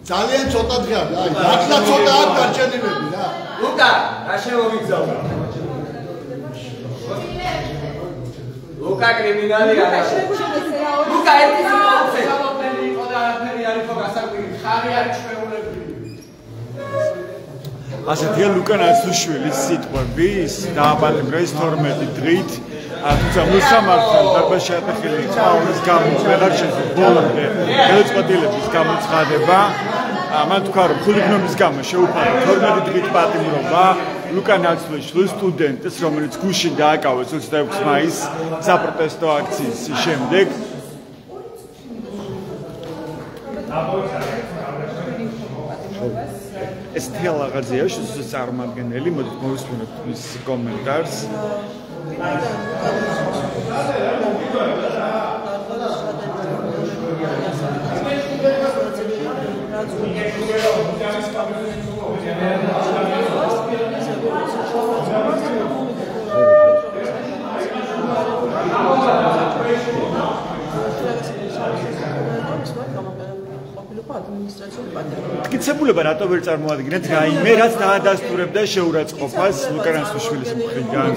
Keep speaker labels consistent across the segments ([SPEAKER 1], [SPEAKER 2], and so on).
[SPEAKER 1] ძალიან ცოტა დღეა, აი, ახლა ცოტა აქ გარჩენილები რა.
[SPEAKER 2] ლუკა, რა შემოგიგზავნა? ლუკა კრიმინალი არა. ლუკა ერთი სიმოუცე. გამოფენი იყო და არაფერი არ იყო გასაკვირი. ხარი არის ჩვეულებრივი.
[SPEAKER 3] ასეთია ლუკა ნაცუშვილის სიტყვები, დააბალებს 12 დღით. თუმცა მოსამართლე დარბაზში ატეხილი წაულის გამო ვეღარ შეძლო ბოლომდე გადაწყვეტილების გამოცხადება. მან თქვა რომ ხულიგნობის გამო შეუფარა 12 დღით პატიმრობა ლუკა ნაცვლიშვილის სტუდენტს, რომელიც გუშინ დააკავეს 26 მაისს საპროტესტო აქციის შემდეგ. ეს თელაღაზია შესაძლოა წარმომადგენელი, მოდით მოვისმინოთ მის კომენტარს. მტკიცებულება რატო ვერ წარმოადგენთ რაიმე რაც დაადასტურებდა შეურაცხყოფას ლუკა ნაცვლიშვილის მხრიდან?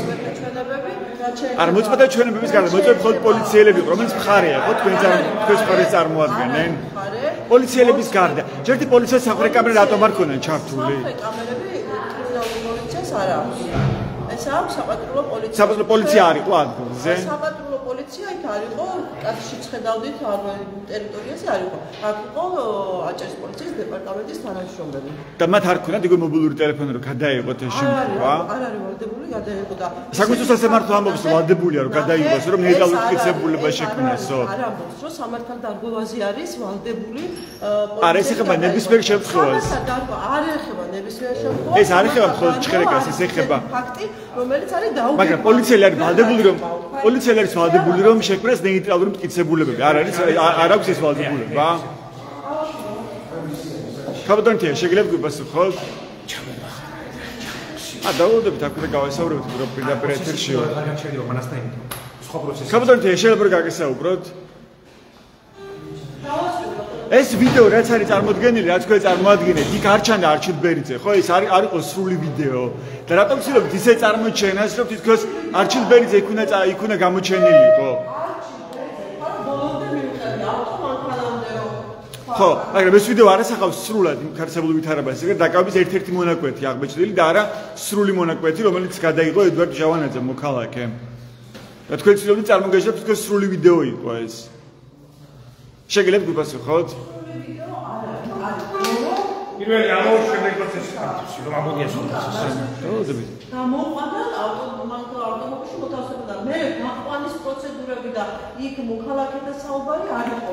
[SPEAKER 3] არა, მოწმეთა ჩვენებების გარდა მოწმე მხოლოდ პოლიციელები იყო, რომელიც მხარე იყო, თქვენს მხარეს წარმოადგენენ. პოლიციელების გარდა. ჯერტი პოლიციას საყრე კამერა რატომ არ ქონია ჩართული?
[SPEAKER 4] კამერები პოლიციას არ აქვს. ეს აქვს საპატრულო პოლიცია.
[SPEAKER 3] საპატრულო პოლიცია არ იყო ადგილზე?
[SPEAKER 4] საპატრულო პოლიცია იქ არ იყო, კაცში ხედავდით ტერიტორიაზე არ იყო. აქ იყო აჭარის პოლიციის დეპარტამენტის თანამშრომელი.
[SPEAKER 3] და მათ არ ქონიათ იგი მობილური ტელეფონი რომ გადაიღოთ ეს შემთხვევა?
[SPEAKER 4] არ არის ვალდებული, გადაიღო და
[SPEAKER 3] საკუთრივ სასამართლო ამბობს რომ ვალდებულია რომ გადაიღოს, რომ ნეიტრალური მტკიცებულება შექმნასო.
[SPEAKER 4] არ ამბობს რომ სამართალ დარღვევაზე არის ვალდებული
[SPEAKER 3] არა, ეს ეხება ნებისმიერ შემთხვევას.
[SPEAKER 4] არ ეხება ნებისმიერ შემთხვევას.
[SPEAKER 3] ეს არ ეხება მხოლოდ ჭხრეკას, ეს ეხება
[SPEAKER 4] ფაქტი, რომელიც არის დაუგებარი.
[SPEAKER 3] მაგრამ პოლიციელი არის ვალდებული რომ შექმნას ნეიტრალური მტკიცებულებები. არ აქვს ეს ვალდებულება. კაბადონთია, შეგიძლიათ გვიპასუხოთ? დაულოდებით აქ უნდა გავასაუბროთ, რომ პირდაპირ ეთერში ვარ. კაბადონთია, შეიძლება რომ გაგესაუბროთ? ეს ვიდეო რაც არის წარმოდგენილი, რაც თქვენ წარმოადგენთ, იქ არ ჩანდა არჩილ ბერიძე, ხო? ეს არ იყო სრული ვიდეო. და რატომ ვცდილობთ ისე წარმოჩენას, რომ თითქოს არჩილ ბერიძე იქ უნდა გამოჩენილიყო? ხო, მაგრამ ეს ვიდეო არ ასახავს სრულად ხარისებულ ვითარებას, ეგრე დაკავების ერთ-ერთი მონაკვეთი აღმოჩნდილი და არა სრული მონაკვეთი, რომელიც გადაიღო ედვარდ ჟავანაძემ მოქალაქემ. და თქვენ ვცდილობთ წარმოგეშოთ, თითქოს სრული ვიდეო იყო ეს. შეგიძლიათ გვიპასუხოთ?
[SPEAKER 2] პირველი ამოვიდა შემდეგ პროცესში, რომ ამოდია სულაც.
[SPEAKER 4] გამოყვანა ავტომობილში მოთავსებოდა. მე გაყვანის პროცედურები და იქ მოქალაქეთა საუბარი არ იყო.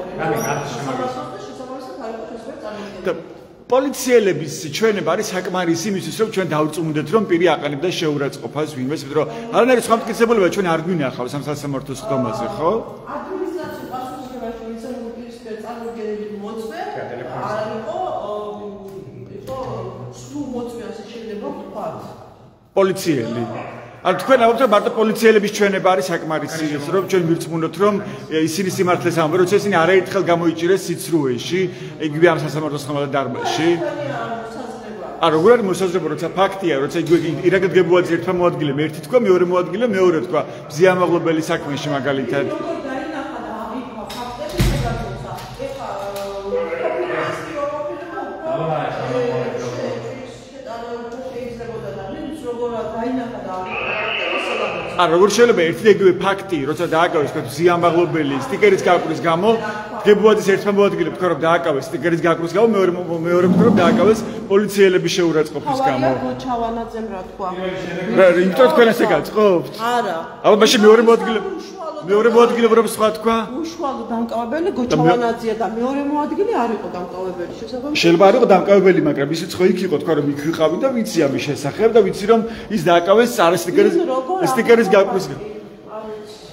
[SPEAKER 3] პოლიციელების ჩვენება არის საკმარისი იმისთვის, რომ ჩვენ დავწმუნდეთ, რომ პირი აყენებდა შეურაცხყოფას ვინმეს, იმიტომ რომ არანაირი სხვა მტკიცებულება ჩვენ არ გვინახავს ამ სასამართლოს ხდომაზე, ხო?
[SPEAKER 4] ადმინისტრაციულ პასუხისმგებაში მისცემული პირისპირ წარმოდგენილი მოწმე არ იყო სრულ მოწმე, ასე შეიძლება ვთქვათ.
[SPEAKER 3] პოლიციელი. ან თქვენ ამბობთ, რომ მარტო პოლიციელების ჩვენება არის საკმარისი, რომ ჩვენ ვირწმუნოთ, რომ ისინი სიმართლეს ამბობენ, როცა ისინი არაერთხელ გამოიჭირეს სიცრუეში, იგივე ამ სასამართლოს ხმათა დარბაზში. არ როგორ არის მოსაზრება, როცა ფაქტია, როცა ირაკეთ გებუაძის ერთმა მოადგილემ ერთი თქვა, მეორე მოადგილემ მეორე თქვა, მზიამაღლობელი საქმეში მაგალითად. არ როგორ შეიძლება ერთი და იგივე ფაქტი, როცა დააკავეს თქვა ზიამაღლობელი სტიკერის გაკვრის გამო, გებუაძის ერთმა მოადგილემ თქვა რომ დააკავეს სტიკერის გაკვრის გამო, მეორე თქვა რომ დააკავეს პოლიციელების შეურაცხყოფის გამო.
[SPEAKER 4] ჩავანაძემ რა თქვა?
[SPEAKER 3] იმიტომ თქვენ ესე გაწყობთ?
[SPEAKER 4] არა.
[SPEAKER 3] ალბათ მაშინ მეორე მოადგილემ მეორე მოადგილებრებს სხვა თქვა?
[SPEAKER 4] უშუალო დამკავებელი გოჩავანაძია და მეორე მოადგილე არ იყო დამკავებელი შესაძლოა.
[SPEAKER 3] შეიძლება არ იყო დამკავებელი, მაგრამ ისიც ხო იქ იყო თქვა რომ იქ ვიყავი და ვიცი ამის შესახებ და ვიცი რომ ის დააკავეს სტიკერის გაკვრის.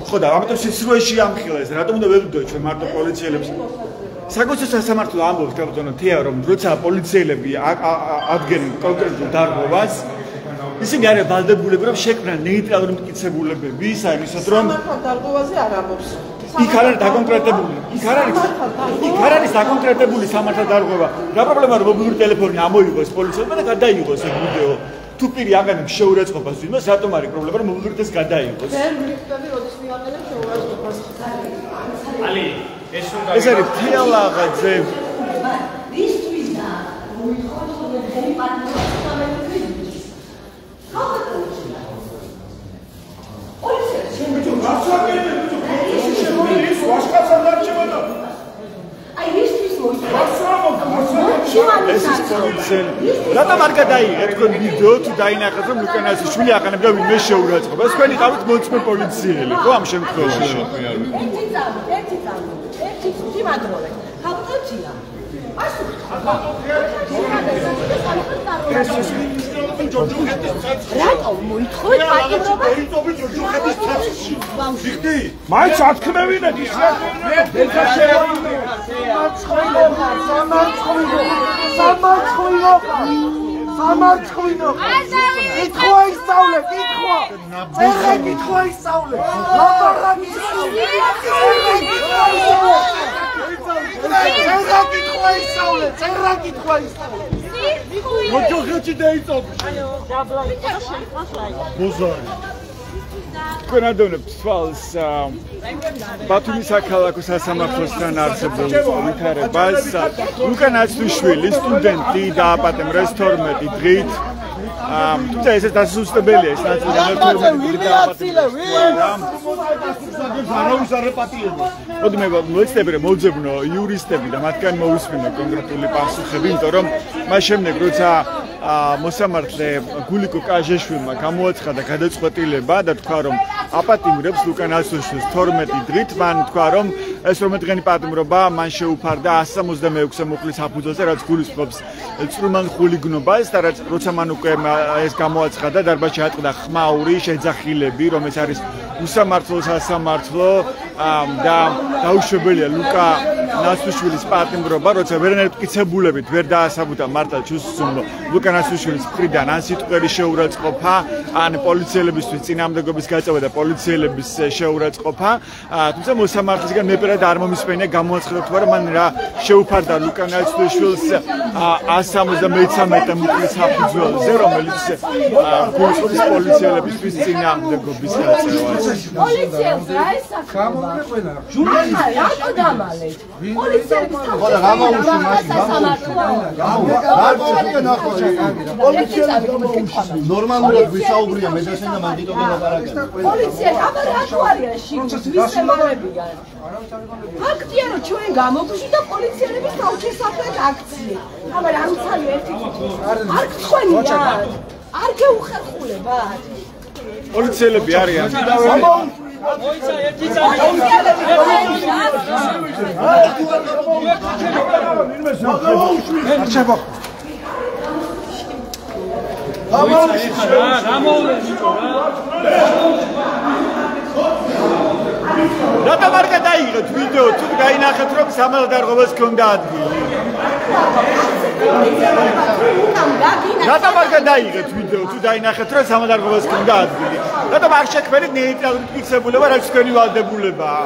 [SPEAKER 3] ხო და ამიტომ სიცრუეში ამხილეს, რატომ უნდა ვებდო ჩვენ მარტო პოლიციელებს? საკუთარ სასამართლო ამბობს კაპიტანო თეა რომ როცა პოლიციელები ადგენენ კონკრეტულ დარღვევას ისინი არიან ვალდებულები რომ შექმნან ნეიტრალური მტკიცებულებები ისაიმისად რომ
[SPEAKER 4] დარღვევაზე არ ამბობს.
[SPEAKER 3] იქ არ არის დაკონკრეტებული. იქ არ არის დაკონკრეტებული სამართალ დარღვევა. რა პრობლემაა რომ მობილური ტელეფონი ამოიღოს პოლიციელმა და გადაიღოს ეს ვიდეო. თუ პირი აღანებს შეურაცხყოფას ვინმეს, რატომ არის პრობლემა რომ მობილური ტელეფონი გადაიღოს?
[SPEAKER 4] ვერ მიხვდები როდის მივაყენებ შეურაცხყოფას.
[SPEAKER 2] ალი
[SPEAKER 3] ეს არის თეალაღაძე.
[SPEAKER 5] ისთვის და მოიხოთ რომ ხელი პარტნიორს
[SPEAKER 3] რატომ არ გადაიღეთ თქვენ ვიდეო თუ დაინახეთ რომ ლუკანასიშვილი აყენებდა ვინმე შეურაცხყოფას? თქვენ იყავით მოწმე პოლიციელი, ხო ამ შემთხვევაში?
[SPEAKER 5] ერთი სიმადროვე. ხალხოჩია. რატომ მოითხოვეთ პატიმრობა?
[SPEAKER 3] მაინც ათქმევინეთ ის რა
[SPEAKER 6] სამარცხინო კითხვა ისწავლე კითხვა ეხა კითხვა ისწავლე ეხა კითხვა ისწავლე წერა კითხვა ისწავლე მოჯოხეთი დაიწოდე მოზარი თქვენ ადევნებთ თვალს ბათუმის საქალაქო სასამართლოსთან არსებულ ვითარებას ლუკანასიშვილი სტუდენტი დააპატიმრეს 12 დღით თუმცა ეს დასუსტებელია ეს მოდი მე მოეცდები რომ მოძებნო იურისტები და მათგან მოვისმინო კონკრეტული პასუხები იმიტომ რომ მას შემდეგ როცა მოსამართლე გულიკო კაჟეშვილმა გამოაცხადა გადაწყვეტილება და თქვა რომ აპატიმრებს ლუკანასიშვილს 12 დღით მან თქვა რომ ეს 12 დღიანი პატიმრობა მან შეუფარდა 166 მუხლის საფუძველზე რაც გულისხმობს წვრილმან ხულიგნობას და რაც როცა მან უკვე ეს გამოაცხადა დარბაზში ატყდა ხმაური შეძახილები რომ ეს არის უსამართლო სასამართლო და დაუშვებელია ლუკა ნასიშვილის პატიმრობა როცა ვერანაირ მტკიცებულებით ვერ დაასაბუთა მართლა ჩუსწუმლო ლუკა ნასიშვილის მხრიდან ან სიტყვების შეურაცხყოფა ან პოლიციელებისთვის წინააღმდეგობის გაწევა და პოლიციელების შეურაცხყოფა თუმცა მოსამართლისგან მეპირად არ მომისმენია გამოაცხადა თქვა რომ მან რა შეუფარდა ლუკა ნასიშვილს 173 მუხლის საფუძველზე რომელიც გულისხმობს პოლიციელებისთვის წინააღმდეგობის გაწევას
[SPEAKER 5] პოლიციელს რა ეს საქმეა? რატო დამალეთ? პოლიციელს
[SPEAKER 1] ხოდა გამაუშვი მაშინ გამაუშვი ნორმალურად ვისაუბრია მედრესენ და მანდიტოდან აპარატები
[SPEAKER 5] პოლიციელი აბა რატო არიან შიმშიმარებიან? ფაქტია რომ ჩვენ გამოგვში და პოლიციელების თავშესაფრად აქცია. აბა რა უცალი ერთი არ გწყვენიათ? არ გეუხერხულებათ?
[SPEAKER 3] პოლიციელები არიან
[SPEAKER 2] მოიცა ერთი წამი
[SPEAKER 3] რატომ არ გადაიღეთ ვიდეო თუ გაინახეთ რომ სამართალდარღვევას ჰქონდა ადგილი რატომ არ გადაიღეთ ვიდეო თუ დაინახეთ რომ სამართალდარღვევას ჰქონდა ადგილი რატომ არ შექმნით ნეიტრალური მტკიცებულება რაც თქვენი ვალდებულებაა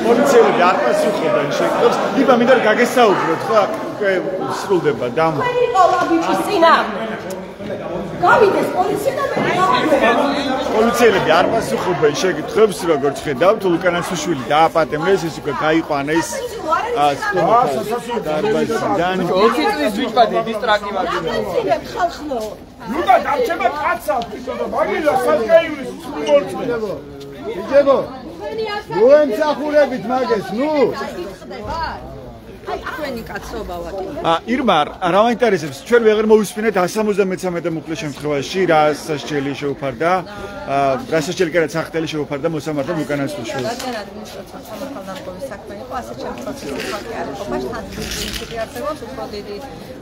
[SPEAKER 3] პოლიციელები არ პასუხობენ შექმნებს იბა მინდა გაგესაუბროთ ხო სრულდება დამ
[SPEAKER 5] ყოლაბიჩის წინააღმდეგ გავიდეს პოლიცია და
[SPEAKER 3] პოლიციელები არ პასუხობენ შეკითხვებს როგორც ხედავთ ლუკანასიშვილი დააპატიმრეს ის უკვე გაიყვანეს დარბაზიდან
[SPEAKER 2] 20 წლის ვიჭვადი დისტრაქტი ვაგინო
[SPEAKER 5] ხალხო
[SPEAKER 6] ლუკა დარჩება კაცა ფიქრობ მაგილა საკაიურის სრულმორწმე იჯებო მოემსახურებით მაგეს ნუ
[SPEAKER 4] აი თქვენი კაცობა ვატი.
[SPEAKER 6] ირმა, რა მაინტერესებს, ჩვენ ვეღარ მოვისმინეთ 173 მუხლის შემთხვევაში რა სასჯელი შეუფარდა, რა სასჯელი კერა სახელი შეუფარდა მოსამართლე უკანასკნელს.
[SPEAKER 4] რადგან ადმინისტრაციული სამართალდამხობის საქმე იყო, ასეთ შემთხვევაში ხალხი არ იყო, თან პრინციპი არსებობს, უფრო დიდი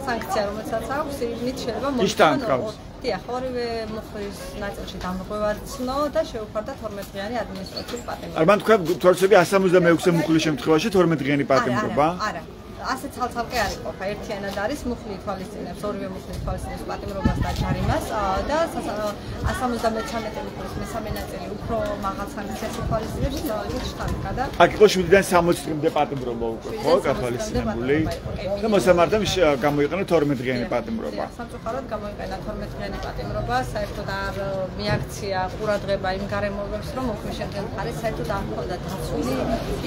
[SPEAKER 4] სანქცია, რომელსაც აქვს, იმით შეიძლება
[SPEAKER 6] მოხდეს.
[SPEAKER 4] დიახ, ორივე მუხლის ნაწილში დამრღვევა ცნო და შეუფარდა 12 დღიანი ადმინისტრაციული პატიმრობა.
[SPEAKER 6] არ მან თქვა თორსები 176 მუხლის შემთხვევაში 12 დღიანი პატიმრობა?
[SPEAKER 4] არა. ასე ცალ-ცალკე არ იყო, ხა ერთიანად არის მუხლი ითვალისწინებს, ორივე მუხლი ითვალისწინებს პატიმრობას და ჯარიმას და 173 მუხლის მესამე ნაწილი უფრო მაღალ სანქციას ითვალისწინებს, ის შტატკა და
[SPEAKER 6] აქ იყო 7-დან 60 დღემდე პატიმრობა უკვე, ხო, გათვალისწინებული და მოსამართლემ გამოიყენა 12 დღიანი პატიმრობა.
[SPEAKER 4] სამწუხაროდ გამოიყენა 12 დღიანი პატიმრობა, საერთოდ არ მიაქცია ყურადღება იმ გარემოებებს, რომ მოქმედ შემდგომ მხარეს საერთოდ არ ჰქონდა დაცული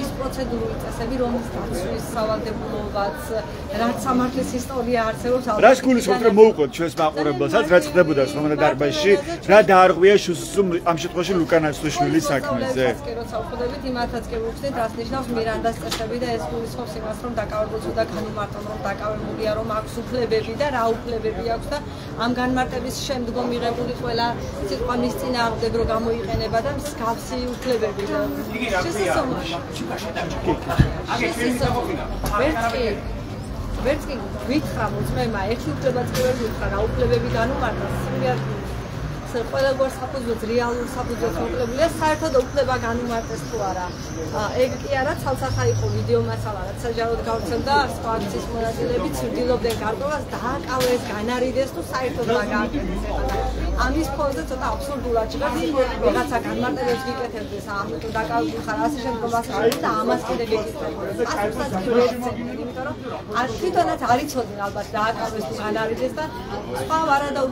[SPEAKER 4] ის პროცედურული წესები, რომლის დაცვის სავალდებულო რაც სამართლის ისტორია არსებობს.
[SPEAKER 6] რას გულისხმობთ რომ მოუყოთ ჩვენს მაყურებელსაც, რაც ხდებოდა სხდომათა დარბაზში, რა დაარღვია შუსუსუ ამ შემთხვევაში ლუკა ნაცვლიშვილის საქმეზე?
[SPEAKER 4] როცა უხდებით იმათაც კი ვუხდით, რაც ნიშნავს მირანდას წესები და ეს გულისხმობს იმას, რომ დაკავებულს და განმარტონ, რომ დაკავებულია, რომ აქვს უფლებები და რა უფლებები აქვს და ამ განმარტების შემდგომ მიღებული ყველა სიტყვა მის წინააღმდეგ რო გამოიყენება და მსგავსი უფლებები და ვერც კი გითხრა მოწმემა ერთი უფლებაც კი ვერ გითხრა რა უფლებები განუმარტა სრულად ყველაგვარ საფუძველს რეალურ საფუძველს მოკლებულია საერთოდ უფლება განუმარტეს თუ არა ეგ კი არა ცალსახა იყო ვიდეო მასალა რაც საჯაროდ გავრცელდა სხვა აქციის მონაწილეები ცდილობდნენ გარკვევას დააკავეს განარიდეს თუ საერთოდ დაგააკეთეს ამის ფონზე ცოტა აბსურდულად ჭირავს რაღაცა განმარტებებს გიკეთებდეს ამ დაკავებულ ხარ ასე შემდგომ და ამას კიდე გეკითხებოდეს ასაც კი ვერ ცეკვდი იმიტომ რომ თვითონაც არ იცოდნენ ალბათ დააკავეს თუ განარიდეს და სხვა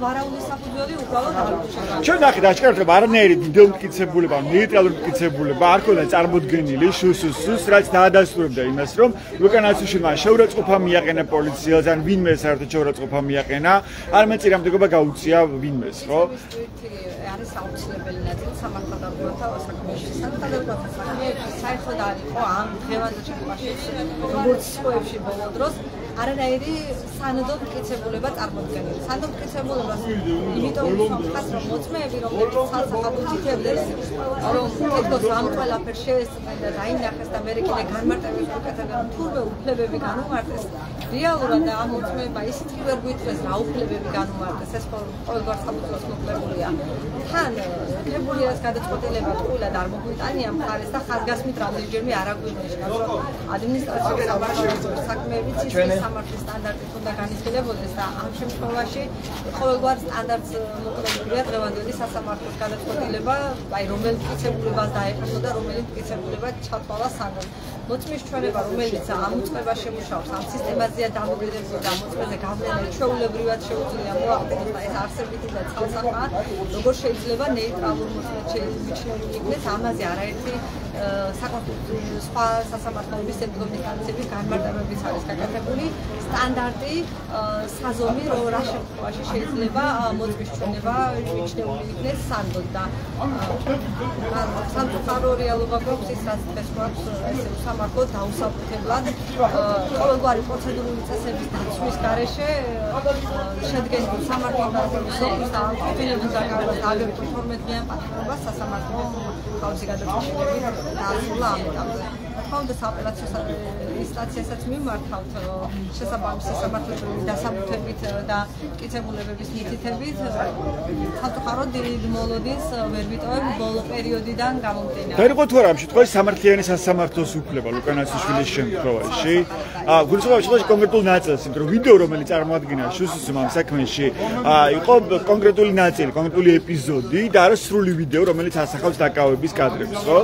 [SPEAKER 4] ვარაულის საფუძველი უბრალოდ არ
[SPEAKER 6] ჩვენ ნახეთ აშკარად რომ არანაირი დიდომტკიცებულება, ნეიტრალური მტკიცებულება არ ქონდა წარმოდგენილი შუსუსუს, რაც დაადასტურებდა იმას, რომ ლუკა ნაცვლიშვილმა შეურაცხყოფა მიაყენა პოლიციელს, ან ვინმე საერთოდ შეურაცხყოფა მიაყენა, არამედ წინამდებობა გაუწია ვინმეს, ხო?
[SPEAKER 4] არის აუცილებელი ნაწილი სამართალდამცველთა საქმეში. სამართალდამცველთა საქმეში საერთოდ არ იყო ამ დღევანდელ შემთხვევაში, როგორც სხვებში ბოლო დროს არანაირი სანდო მტკიცებულება წარმოდგენილი. სანდო მტკიცებულებას იმიტომ ვსვამხას, რომ მოწმეები, რომლებიც ცალსახად უთითებდეს, რომ თითქოს ამ ყველაფერს შეესწრნენ და დაინახეს და მერე კიდე განმარტებებს უკეთებდნენ, თურმე უფლებები განუმარტეს. რეალურად ამ მოწმეება ისიც კი ვერ გვითხრეს რა უფლებები განუმარტეს, ეს ყოველგვარ საფუძველს მოკლებულია. თან კრებულიას გადაწყვეტილება ტყუილად არ მოგვიტანია მხარეს და ხაზგასმით რამდენჯერმე არ აგვინიშნავს, რომ ადმინისტრაციული სამართლის საქმეები ცისკრის სამართლის სტანდარტით უნდა განიხილებოდეს და ამ შემთხვევაში ყოველგვარ სტანდარტს მოკლებულია დღევანდელი სასამართლოს გადაწყვეტილება, აი რომელი მტკიცებულებას დაეყო და რომელი მტკიცებულება ჩათვალა სანდომ. მოწმის ჩვენება, რომელიც ამ უწყებას შემუშავებს, ამ სისტემაზეა დამოკიდებული და მოწმეზე გავლენა ჩვეულებრივად შეუძლია მოახდინოს და ეს არსებითი და ცალსახაა, როგორ შეიძლება ნეიტრალურ მოწმედ შეიმჩნეული იქნეს, ამაზე არაერთი საკონსტიტუციო სხვა სასამართლოების შემდგომი ინსტანციების განმარტებებიც არის გაკეთებული სტანდარტი საზომი, რომ რა შემთხვევაში შეიძლება მოწმის ჩვენება მიჩნეული იქნეს სანდოდ და სამწუხარო რეალობა გვაქვს ის, რაც დღეს გვაქვს ესე სამართლო დაუსაფრთხებლად ყოველგვარი პროცედურული წესების დაცვის გარეშე შედგენილ სამართალდამცველთა სოფლის და ამფრინების დაკავებას აგრეთვე 12 დღიან პატიმრობას სასამართლო თავისი გადაწყვეტილებით დაასრულა ამ ეტაპზე. თქონდა სააპელაციო ინსტანციასაც მიმართავთ შესაბამის სასამართლოების დასაბუთებით და მტკიცებულებების მითითებით სამწუხაროდ დიდ მოლოდინს ვერ ვიტოვებ ბოლო პერიოდიდან გამომდინარე.
[SPEAKER 6] დაიღო თუ არა ამ შემთხვევაში სამართლიანი სასამართლოს უფლება ლუკა ნაცვლიშვილის შემთხვევაში გულისხმობს შემთხვევაში კონკრეტულ ნაწილს, იმიტომ რომ ვიდეო რომელიც წარმოადგენა შუსუსუმ ამ საქმეში იყო კონკრეტული ნაწილი, კონკრეტული ეპიზოდი და არა სრული ვიდეო რომელიც ასახავს დაკავების კადრებს, ხო?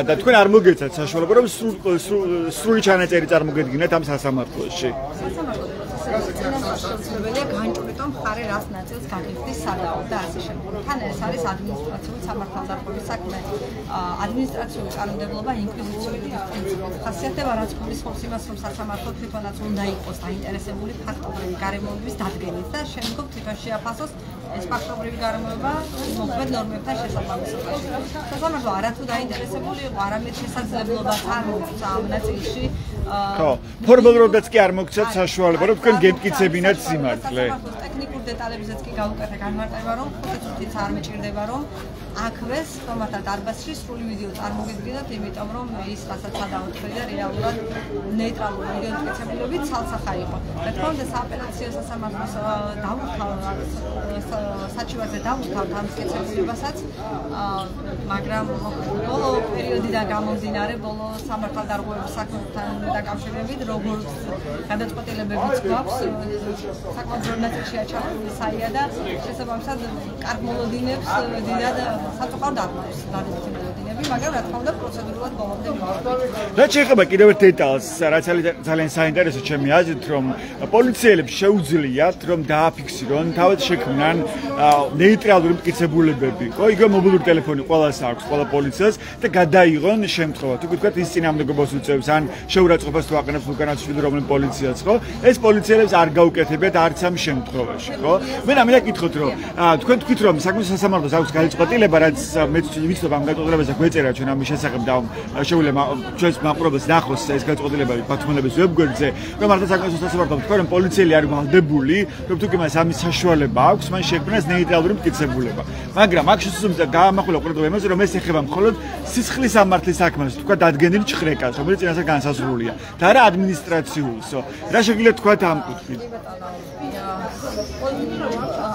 [SPEAKER 6] და თქვენ არ მოგეცათ საშუალება რომ სრული ჩანაწერი წარმოგედგინათ ამ სასამართლოში.
[SPEAKER 4] სასამართლო შესაძლებელია განჭვრიტო მხარე რას ნაწილს გაგიხდის სადაო და ასე შემდგომ. თან ეს არის ადმინისტრაციული სამართალდამცველობის საქმე. ადმინისტრაციული კანონმდებლობა ინკვიზიციური პრინციპით ხასიათდება, რაც გულისხმობს იმას, რომ სასამართლო თვითონაც უნდა იყოს დაინტერესებული ფაქტობრივი გარემოებების დადგენით და შემდგომ თვითონ შეაფასოს ეს ფაქტობრივი გარემოება მოხდა ნორმებთან შესაბამისობაში. სასამართლო არათუ დაინტერესებული იყო, არამედ შესაძლებლობაც არ მოგვცა ამ ნაწილში.
[SPEAKER 6] ხო, ფორმალურადაც კი არ მოგცეთ საშუალება, რომ თქვენ გემტკიცებინათ სიმართლე.
[SPEAKER 4] ტექნიკურ დეტალებზეც კი გავუკეთე განმარტება, რომ 5 წუთიც არ მიჭირდება, რომ აქვეს თომათა დარბაზში სრული ვიდეო წარმოგიდგინოთ, იმიტომ რომ ის რასაც ადაუთხრიდა რეალურად ნეიტრალური მიგემტკიცებულებით ცალსახა იყო. რა თქმა უნდა, სააპელაციო სასამართლოს საჩივარზე დავუთავთ ამ მტკიცებულებასაც, მაგრამ ბოლო პერიოდიდან გამომდინარე, ბოლო სამართალდარღვევების საქმესთან დაკავშირებით, როგორც გადაწყვეტილებებიც გვაქვს, საკმაოდ ძველ ნაწილში აჩართული საია და შესაბამისად კარგ მოლოდინებს დიდად საწუხაროდ აკმაყოფილებს დადებითი მოლოდინები, მაგრამ რა თქმა უნდა პროცედურულად ბოლომდე მივაგებთ.
[SPEAKER 6] რაც შეეხება კიდევ ერთ დეტალს, რაც ძალიან საინტერესო ჩემი აზრით, რომ პოლიციელებს შეუძლიათ რომ დააფიქსირონ, თავად შექმნან ნეიტრალური მტკიცებულებები, ხო? იგივე მობილური ტელეფონი ყველას აქვს, ყველა პოლიციას და გადაიღონ შემთხვევა. თუ გითხრათ ის წინააღმდეგობას უწევს ან შეურაცხყოფას თუ აყენებს უკანასკნელი რომელი პოლიციაც, ხო? ეს პოლიციელებს არ გაუკეთებიათ არც ამ შემთხვევაში, ხო? მე მინდა გითხოთ, რომ თქვენ თქვით რომ საქმის სასამართლოს აქვს გადაწყვეტილება, რაც მეც ვიცნობ ამ გადაწყვეტილებაზე გვეწერა ჩვენ ამის შესახებ და შეუძლია ჩვენს მაყურებელს ნახოს ეს გადაწყვეტილება ბათუმელების ვებგვერდზე, რომ მართლა საქმის სასამართლო თქვენ რომ პოლიციელი არის ვალდებული, რომ თუ კი მას ამის საშუალება აქვს, მან შექმნას ნეიტრალური მტკიცებულება. მაგრამ აქ შესაძლოა გაამახვილა ყურადღება იმაზე, რომ ეს ეხება მხოლოდ სისხლის სამართლის საქმეს, თქვა დადგენილი ჭხრეკას, რომელიც წინასწარ განსაზღვრულია და არა ადმინისტრაციულსო. რა შეგვიძლია თქვა ამ კუთხით?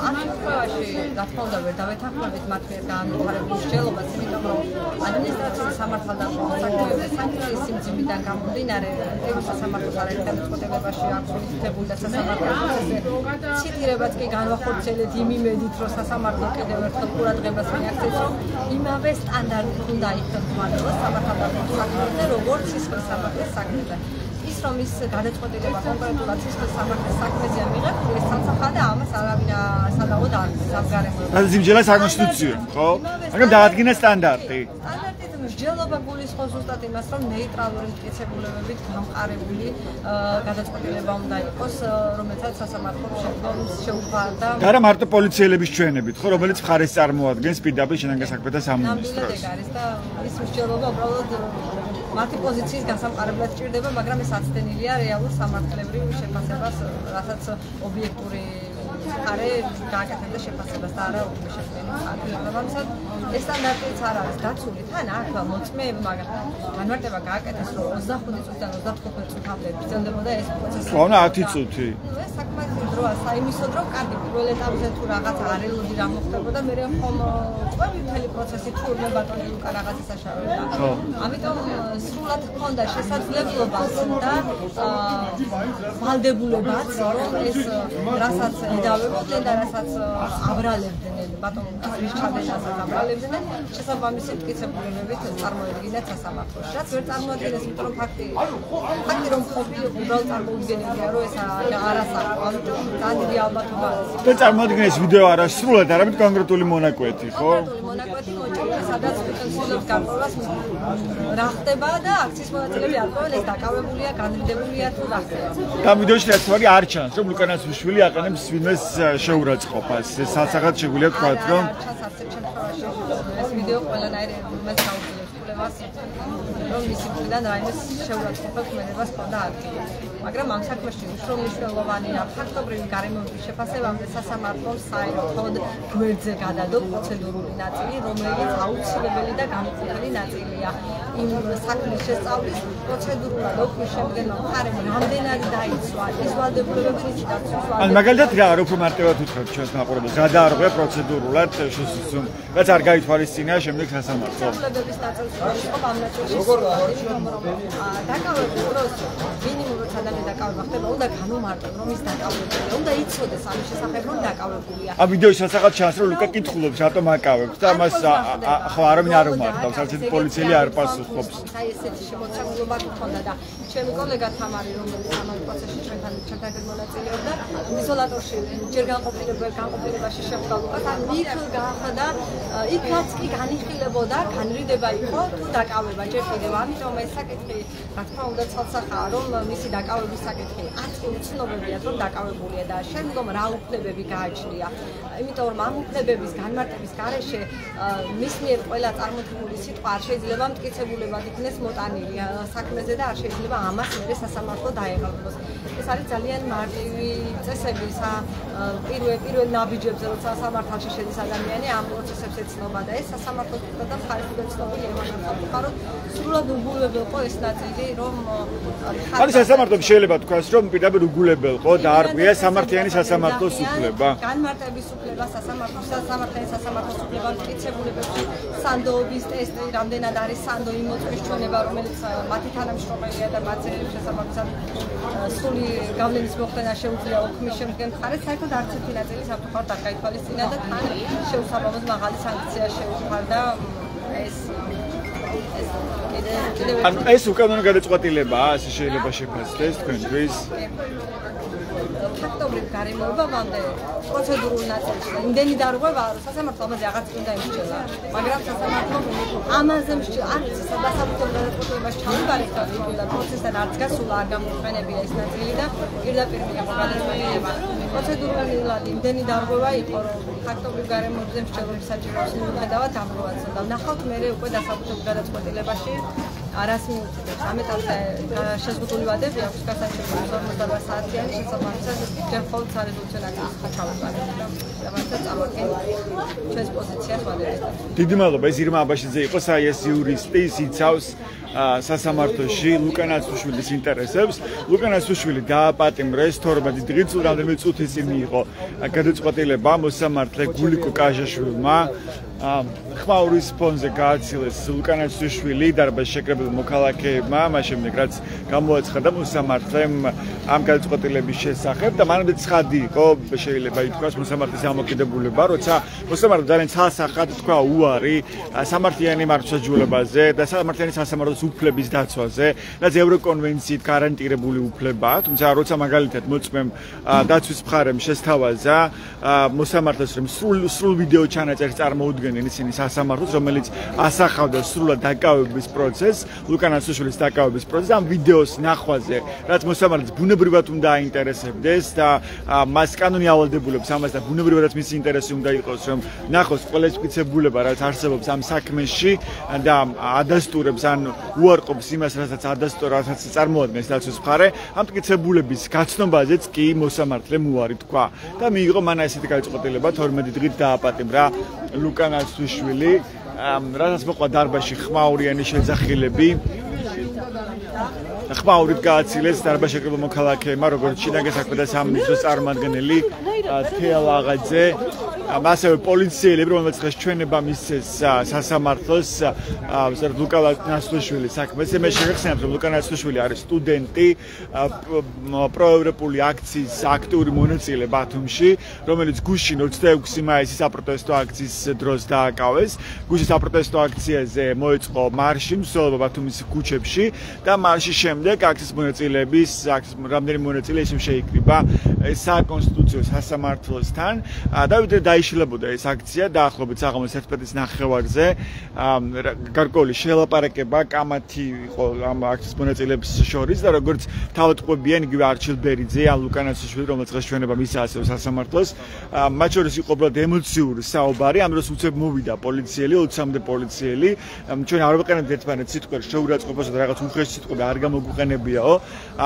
[SPEAKER 4] ამ შემთხვევაში, რა თქმა უნდა, ვერ დავეთანხმებით მათ მიერ განვითარებულ მსჯელობას, იმიტომ რომ ადმინისტრაციული სამართალდამცავი საქმეების სანქციის სიმძიმიდან გამომდინარე, ეს სასამართლოს არაერთ გადაწყვეტილებაში აქვს მითითებული და სასამართლო პროცესზე ციტირებაც კი განვახორციელეთ იმ იმედით, რომ სასამართლო კიდევ ერთხელ ყურადღებას მიაქცევს, რომ იმავე სტანდარტით უნდა იხელმოაწყოს სამართალდამცავი საქმეებზე, როგორც სისხლის სამართლის საქმეზე. ის რომ ის გადაწყვეტილება კონკრეტულად სისხლის სამართლის საქმეზე მიიღებული, ეს სამსახა და ამას არავინ სადავოდ არ სამგარემოება.
[SPEAKER 6] და სიმჯერა საკონსტიტუციო, ხო? მაგრამ დაადგინა სტანდარტი.
[SPEAKER 4] სტანდარტით მსჯელობა გულისხმობს ზუსტად იმას, რომ ნეიტრალური მტკიცებულებებით გამყარებული გადაწყვეტილება უნდა იყოს, რომელსაც სასამართლომ შეუდგა და
[SPEAKER 6] არა მარტო პოლიციელების ჩვენებით, ხო, რომელიც მხარეს წარმოადგენს პირდაპირ შინაგან საქმეთა სამინისტროს.
[SPEAKER 4] ნამდვილად ეგ არის და ის მსჯელობა უბრალოდ მათი პოზიციის გასამყარებლად ჭირდება, მაგრამ ეს აცდენილია რეალურ სამართლებრივ შეფასებას, რასაც ობიექტური მხარე გააკეთებდა შეფასებას და არა უბეშეფტენი მხარე. ამასთან ეს სტანდარტიც არ არის დაცული, თან აქ მოწმეები, მაგრამ განმარტება გააკეთეს, რომ 25 წუთიდან 35 წუთამდე გრძელდებოდა ეს პროცესი.
[SPEAKER 6] ხო, 10 წუთი.
[SPEAKER 4] ეს საკმაოდ დროა საიმისოდ, რომ კარგი პირველ ეტაპზე თუ რაღაცა არელოდი რა მოხდებოდა, მე ხომ ყვები მთელი პროცესი თუ მე ბატონი ლუკა რაღაცა საშუალებდა. ამიტომ სრულად ჰქონდა შესაძლებლობას და ვალდებულებაც, რომ ეს რასაც ედავებოდნენ და რასაც აბრალებდნენ ბატონი ის ჩადენასაც აბრალებდნენ, შესაბამისი მტკიცებულებებით წარმოედგინათ სასამართლოში. რაც ვერ წარმოადგენს, იმიტომ რომ ფაქტი რომ ყოფილიყო უბრალოდ წარმოუდგენელია, რომ ეს არასაკო, ამიტომ ძალიან დიდი ალბათობა არის.
[SPEAKER 6] და წარმოადგენს ვიდეო არასრულად, არამედ კონკრეტული მონაკვეთი, ხო?
[SPEAKER 4] კონკრეტული მონაკვეთი მოჭრილი, სადაც ცდილობს გარკვევას რა ხდება და აქციის მონაწილეები არ ყვევენ, ეს დაკავებულია, განრიდებულია თუ რა ხდება.
[SPEAKER 6] და ვიდეოში რაც ვარი არ ჩანს, რომ ლუკანასვიშვილი აყენებს ვინმეს შეურაცხყოფას. ეს სასახად შეგვიძლია ვთქვათ, რომ
[SPEAKER 4] ეს ვიდეო ყველანაირ მას გაუძლებს კვლევას, რომ მისი მხრიდან რაიმე შეურაცხყოფა ქმედებას ჰქონდა ადგილი. მაგრამ ამ საქმეში უფრო მნიშვნელოვანია ფაქტობრივი გარემოების შეფასებამდე სასამართლომ საერთოდ გვერდზე გადადო პროცედურული ნაწილი, რომელიც აუცილებელი და განუყოფელი ნაწილია. იმ საქმის შესწავლის პროცედურულად ოქმის შემდგენმა მხარემ რამდენად დაიცვა ის ვალდებულებები, რის დაცვის
[SPEAKER 6] ან მაგალითად რა უფრო მარტივად უთხრათ ჩვენს მაყურებელს, რა დაარღვია პროცედურულად შესუსუმ, რაც არ გაითვალისწინა შემდეგ სასამართლომ.
[SPEAKER 4] პროცედურების ნაწილს ვარისხობ ამ ნაწილში, რომ დაკავებულ დროს მინიმუმ როცა ადამიანი დაკავება ხდება, უნდა განუმარტონ, რომ ის დაკავებულია, უნდა იცოდეს ამის შესახებ, რომ დაკავებულია.
[SPEAKER 6] ამ ვიდეოში სასახად ჩანს, რომ ლუკა კითხულობს, რატომ აკავებს და მას ხო არავინ არ უმარტავს, არც ერთი პოლიციელი არ პასუხობს.
[SPEAKER 4] აი ესეთი შემოცემულობა გქონდა და ჩემი კოლეგა თამარი, რომელიც ამ პროცესში ჩვენთან მონაწილეობდა, იზოლატორში ჯერ განყოფილებაში შეხვდა ლუკას, ან იქ გაახდა, იქაც კი განიხილებოდა, განრიდება იყო თუ დაკავება ჯერ კიდევ. ამიტომ ეს საკითხი, რა თქმა უნდა, ცალსახაა, რომ მისი დაკავების საკითხი. 10 უცნობებიათ რომ დაკავებულია და შემდგომ რა უფლებები გააჩნია. იმიტომ რომ ამ უფლებების განმარტების გარეშე მის მიერ ყველა წარმოთქმული სიტყვა არ შეიძლება მტკიცებულებად იქნეს მოტანილი საქმეზე და არ შეიძლება ამას მერე სასამართლო დაეღალბოს. ეს არის ძალიან მარტივი წესები პირველ ნაბიჯებზე როცა სამართალში შედის ადამიანი ამ პროცესებს ეცნობა და ეს სასამართლოს და მხარესთან ცნობილი ემანაცია რომ სრულად უგულებელყო ეს ნაწილი რომ
[SPEAKER 6] არის სასამართლოს შეიძლება თქვას რომ პირდაპირ უგულებელყო და არ ყია სამართლიანი სასამართლოს უფლება
[SPEAKER 4] განმარტების უფლება სასამართლოს უფლება მტკიცებულებებში სანდოობის ტესტი რამდენად არის სანდო იმ მოწმის ჩვენება რომელიც მათი თანამშრომელია და მათზე შესაბამისად სრული გავლენის მოხდენა შეუძლია ოქმის შემდგენ მხარეს საერთოდ არც ერთი ნაწილი საფრთხოდ დაკაითვალისწინა და თან შეუსაბამოდ მაღალი სანქცია შეუხარდა
[SPEAKER 6] ეს უკანონო გადაწყვეტილებაა ასე შეიძლება შეფასდეს თქვენთვის
[SPEAKER 4] ფაქტობრივ გარემოებამდე პროცედურულ ნაწილში იმდენი დარღვევა სასამართლო ამაზე აღარ უნდა იმსჯელა მაგრამ სასამართლო ამაზე არც დასაბუთებულ გადაწყვეტილებაში ჩამოყალიბდა თვითონ პროცესთან არც გასულა არ გამოიყენებია ეს ნაწილი და პირდაპირ მიიღო გადაწყვეტილება პროცედურულად იმდენი დარღვევა იყო რომ ფაქტობრივ გარემოებზე მსჯელობის საჭიროებს მიუხედავად ამბობაც და ნახავთ მე უკვე დასაბუთებულ გადაწყვეტილებაში არას მიუწევს ამ ეტაპზე შეზღუდული ვადები აქვს გასაჩერებლად 48 საათიანი შესაბამისად ჯერ მხოლოდ სარეზოლუციო ნაწილს ჩავუყარებთ და შესაბამისად წამოადგენთ ჩვენს პოზიციას ვადებით.
[SPEAKER 6] დიდი მადლობა ეს ირმა აბაშიძე იყო საიეს იურისტი იცავს სასამართლოში ლუკა ნაცუშვილის ინტერესებს. ლუკა ნაცუშვილი დააპატიმრეს 12 დღით რამდენიმე წუთი წინ მიიღო გადაწყვეტილება მოსამართლე გულიკო კაჟაშვილმა ხმაურის ფონზე გააცილეს ლუკა ნაცუშვილი დარბაზში შეკრებილ მოქალაქეებმა მას შემდეგ რაც გამოაცხადა მოსამართლემ ამ გადაწყვეტილების შესახებ და მანამდე ცხადი იყო შეიძლება ითქვას მოსამართლის დამოკიდებულება როცა მოსამართლე ძალიან ცალსახად თქვა უარი სამართლიანი მართლმსაჯულებაზე და სამართლიანი სასამართლოს უფლების დაცვაზე რაც ევროკონვენციით გარანტირებული უფლებაა თუმცა როცა მაგალითად მოწმემ დაცვის მხარემ შესთავაზა მოსამართლეს რომ სრულ ვიდეო ჩანაწერს წარმოუდგენენ ისინი სასამართლოს რომელიც ასახავდა სრულად დაკავების პროცესს ლუკა ნაცუშვილის დაკავების პროცესს ამ ვიდეოს ნახვაზე რაც მოსამართლეს ბუნებრივად უნდა აინტერესებდეს და მას კანონი ავალდებულებს ამას და ბუნებრივადაც მისი ინტერესი უნდა იყოს რომ ნახოს ყველა მტკიცებულება რაც არსებობს ამ საქმეში და ადასტურებს ან უარყოფს იმას რასაც ადასტურებს წარმოადგენს დაცვის მხარე ამ მტკიცებულების გაცნობაზეც კი მოსამართლემ უარი თქვა და მიიღო მან ესეთი გადაწყვეტილება 12 დღით დააპატიმრა ლუკა ნაცუშვილი რასაც მოყვა დარბაზში ხმაურიანი შეძახილები ხმაურით გააცილეს დარბაზში შეკრებილ მოქალაქეებმა როგორც შინაგან საქმეთა სამინისტროს წარმომადგენელი თეალაღაძე ასევე პოლიციელები რომელსაც დღეს ჩვენება მისცეს სასამართლოს ლუკა ნაცუშვილის საქმეს მე შეგეხსენებთ რომ ლუკა ნაცუშვილი არის სტუდენტი პროევროპული აქციის აქტიური მონაწილე ბათუმში რომელიც გუშინ 26 მაისის საპროტესტო აქციის დროს დააკავეს გუშინ საპროტესტო აქციაზე მოეწყო მარში მსვლელობა ბათუმის ქუჩებში და მარშის შემდეგ აქციის მონაწილეების რამდენიმე მონაწილე ისევ შეიკრიბა საკონსტიტუციო სასამართლოსთან და დაიშლებოდა ეს აქცია დაახლოებით საღამოს 1:09-ზე გარკვეული შელაპარაკება კამათი იყო ამ აქციის მონაწილეების შორის და როგორც თავდაწყობიან იგივე არჩილ ბერიძე ან ლუკა ნაცუშვილი რომელიც დღეს ჩვენება მისცა ასევე სასამართლოს მათ შორის იყო უბრალოდ ემოციური საუბარი ამ დროს უცებ მოვიდა პოლიციელი 20-მდე პოლიციელი ჩვენ არ ვიყენებთ ერთმანეთს სიტყვებს შეურაცხყოფასა და რაღაც უხეში სიტყვები არ გამოგუყენებიაო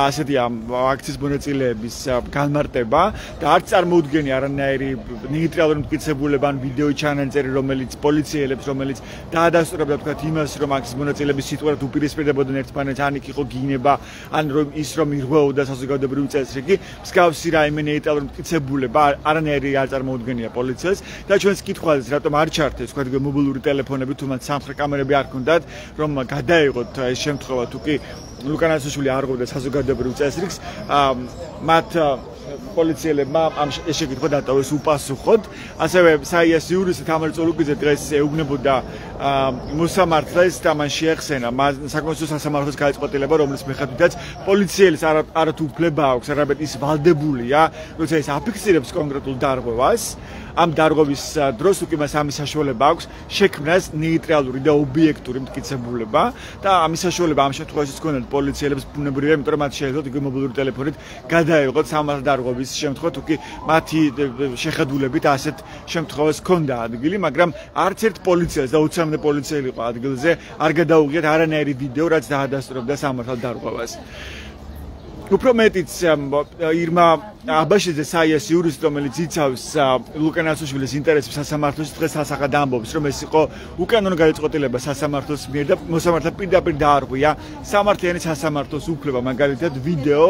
[SPEAKER 6] ასეთი ამ აქციის მონაწილეების განმარტება და არც წარმოუდგენი არანაირი ნეიტრალური მტკიცებულება ან ვიდეო ჩანაწერი რომელიც პოლიციელებს რომელიც დაადასტურებდა თქვათ იმას რომ აქციის მონაწილეების სიტყვად უპირისპირდებოდნენ ერთმანეთს ან იქ იყო გინება ან რომ ის რომ ირღვეოდა საზოგადოებრივი წესრიგი მსგავსი რაიმე ნეიტრალური მტკიცებულება არანაირი არ წარმოუდგენია პოლიციას და ჩვენს კითხვაზე რატომ არ ჩართეს თქვათ მობილური ტელეფონები თუ მათ სამხრეთ კამერები არ ჰქონდათ რომ გადაიღოთ ეს შემთხვევა თუ კი ლუკა ნაცუშვილი არ ღვევდა საზოგადოებრივ წესრიგს მათ პოლიციელებმა ამ შეკითხვა დატოვეს უპასუხოდ ასევე საიას იურისტი თამარ წოლუკიძე დღეს ეუბნებოდა მოსამართლეს და მან შეეხსენა საკონსტიტუციო სასამართლოს გადაწყვეტილება, რომლის მიხედვითაც პოლიციელის არათუ უფლება აქვს, არამედ ის ვალდებულია, როცა ის აფიქსირებს კონკრეტულ დარღვევას. Am დარღვევის დროს უკვე მას ამის საშუალება აქვს შექმნას ნეიტრალური და ობიექტური მტკიცებულება და ამის საშუალება ამ შემთხვევაში გქონდათ პოლიციელებს ბუნებრივია, იმიტომ რომ მათ შეეძლოთ იგი მობილური ტელეფონით გადაეღოთ სამართალ დარღვევის შემთხვევით უკვე მათი შეხედულებით ასეთ შემთხვევას ჰქონდა ადგილი, მაგრამ არც ერთ პოლიციელს და 20-მდე პოლიციელი იყო ადგილზე არ გადაუღიათ არანაირი ვიდეო, რაც დაადასტურებდა სამართალ დარღვევას. უფრო მეტიც ირმა აბაშიძე საიას იურისტი, რომელიც იცავს ლუკა ნაცუშვილის ინტერესებს სასამართლოში, დღეს ასახად ამბობს, რომ ეს იყო უკანონო გადაწყვეტილება სასამართლოს მიერ და მოსამართლე პირდაპირ დაარღვია სამართლიანი სასამართლოს უფლება, მაგალითად ვიდეო,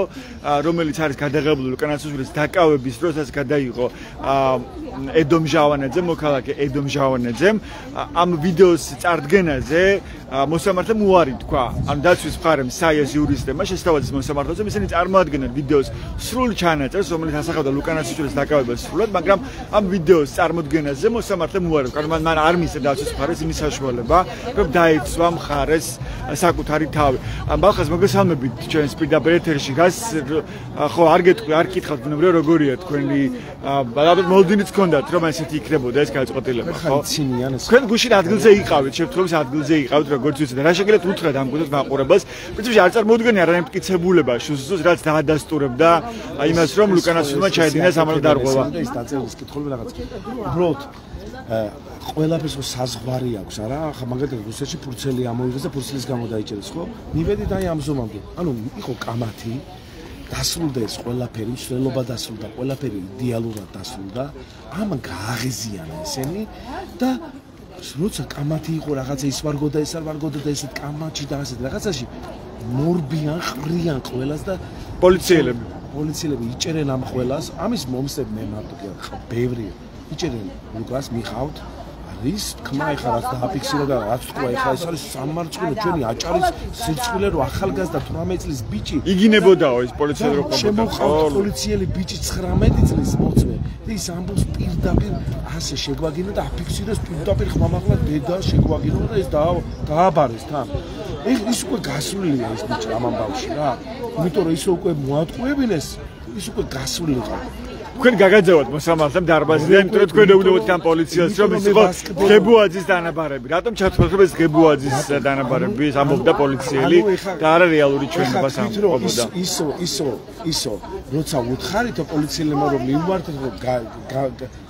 [SPEAKER 6] რომელიც არის გადაღებული ლუკა ნაცუშვილის დაკავების დროსაც გადაიღო ედომ ჟავანაძე, მოქალაქე ედომ ჟავანაძემ. ამ ვიდეოს წარდგენაზე მოსამართლემ უარი თქვა, ან დაცვის მხარემ საიას იურისტებმა შესთავაზეს მოსამართლეზე, ისინი წარმოადგენენ ვიდეოს სრულ ჩანაწერს, რომელიც ასახავდა ლუკა ნაცუშვილის დაკავებას სრულად, მაგრამ ამ ვიდეოს წარმოდგენაზე მოსამართლემ უარი თქვა, რომ მან არ მისცა დაცვის მხარეს იმის საშუალება, რომ დაეცვა მხარეს საკუთარი თავი. ბახას მოგესალმებით ჩვენს პირდაპირ ეთერში. გას ხო არ გეტყვი, არ კითხავთ ბუნებრივია როგორია თქვენი მოლოდინიც გქონდათ, რომ ესეთი იქნებოდა ეს გადაწყვეტილება, ხო? თქვენ გუშინ ადგილზე იყავით, შემთხვევით ადგილზე იყავით, როგორც ვიცით, რა შეგიძლიათ უთხრათ ამ გუნდს მაყურებელს? პრინციპში არ წარმოუდგენია არანაირ მტკიცებულება შუსუს, რაც დაადასტურებდა იმას, რომ ლუკა ნაცუშვილმა ჩაედინა სამართალ დარღვევა.
[SPEAKER 7] ის დაწერილი კითხვები რაღაც. უბრალოდ ყველაფერს საზღვარი აქვს, არა? ახლა მაგალითად რუსეთში ფურცელი ამოიღეს და ფურცელის გამო დაიჭერეს, ხო? მივედით აი ამ ზომამდე. ანუ იყო კამათი, დასრულდა ეს ყველაფერი, სვლელობა დასრულდა, ყველაფერი იდეალურად დასრულდა. ამან გააღიზიანა ესენი და როცა კამათი იყო რაღაცა ის ვარგოდა, ეს არ ვარგოდა და ესეთ კამათში და ასეთ რაღაცაში მორბიან, ყრიან ყველას და პოლიციელები იჭერენ ამ ყველას. ამის მომსებ მე მარტო კი არა, ბევრი იჭერენ ლუკას მიხავთ. ის თქმა ეხლა რაც დააფიქსირა და რაც თქვა ეხლა ეს არის სამარცხვინო ჩვენი აჭარის სირცხვილე რო ახალგაზრდა 18 წლის ბიჭი
[SPEAKER 6] იგინებოდაო ეს პოლიციელი რო ყოფილიყო.
[SPEAKER 7] შემოყავთ პოლიციელი ბიჭი 19 წლის მოწმე და ის ამბობს პირდაპირ ასე შეგვაგინო და აფიქსირეს პირდაპირ ხმამაღლა დედა შეგვაგინო და ეს დააბარეს თან. ის უკვე გასულია ეს ბიჭი ამ ამბავში რა. იმიტომ რომ ის უკვე მოატყუებინეს, ის უკვე გასულიყო.
[SPEAKER 6] თქვენ გაგაძევათ მოსამართლემ დარბაზიდან, იმიტომ რომ თქვენ ეუბნებოდით ამ პოლიციას, რომ ის იყო ღებუაძის დანაბარები. რატომ ჩათვლით, რომ ეს ღებუაძის დანაბარები ამბობდა პოლიციელი და არა რეალური ჩვენებას ამბობდა? ისო, როცა უთხარით პოლიციელებმა რომ მივმართოთ,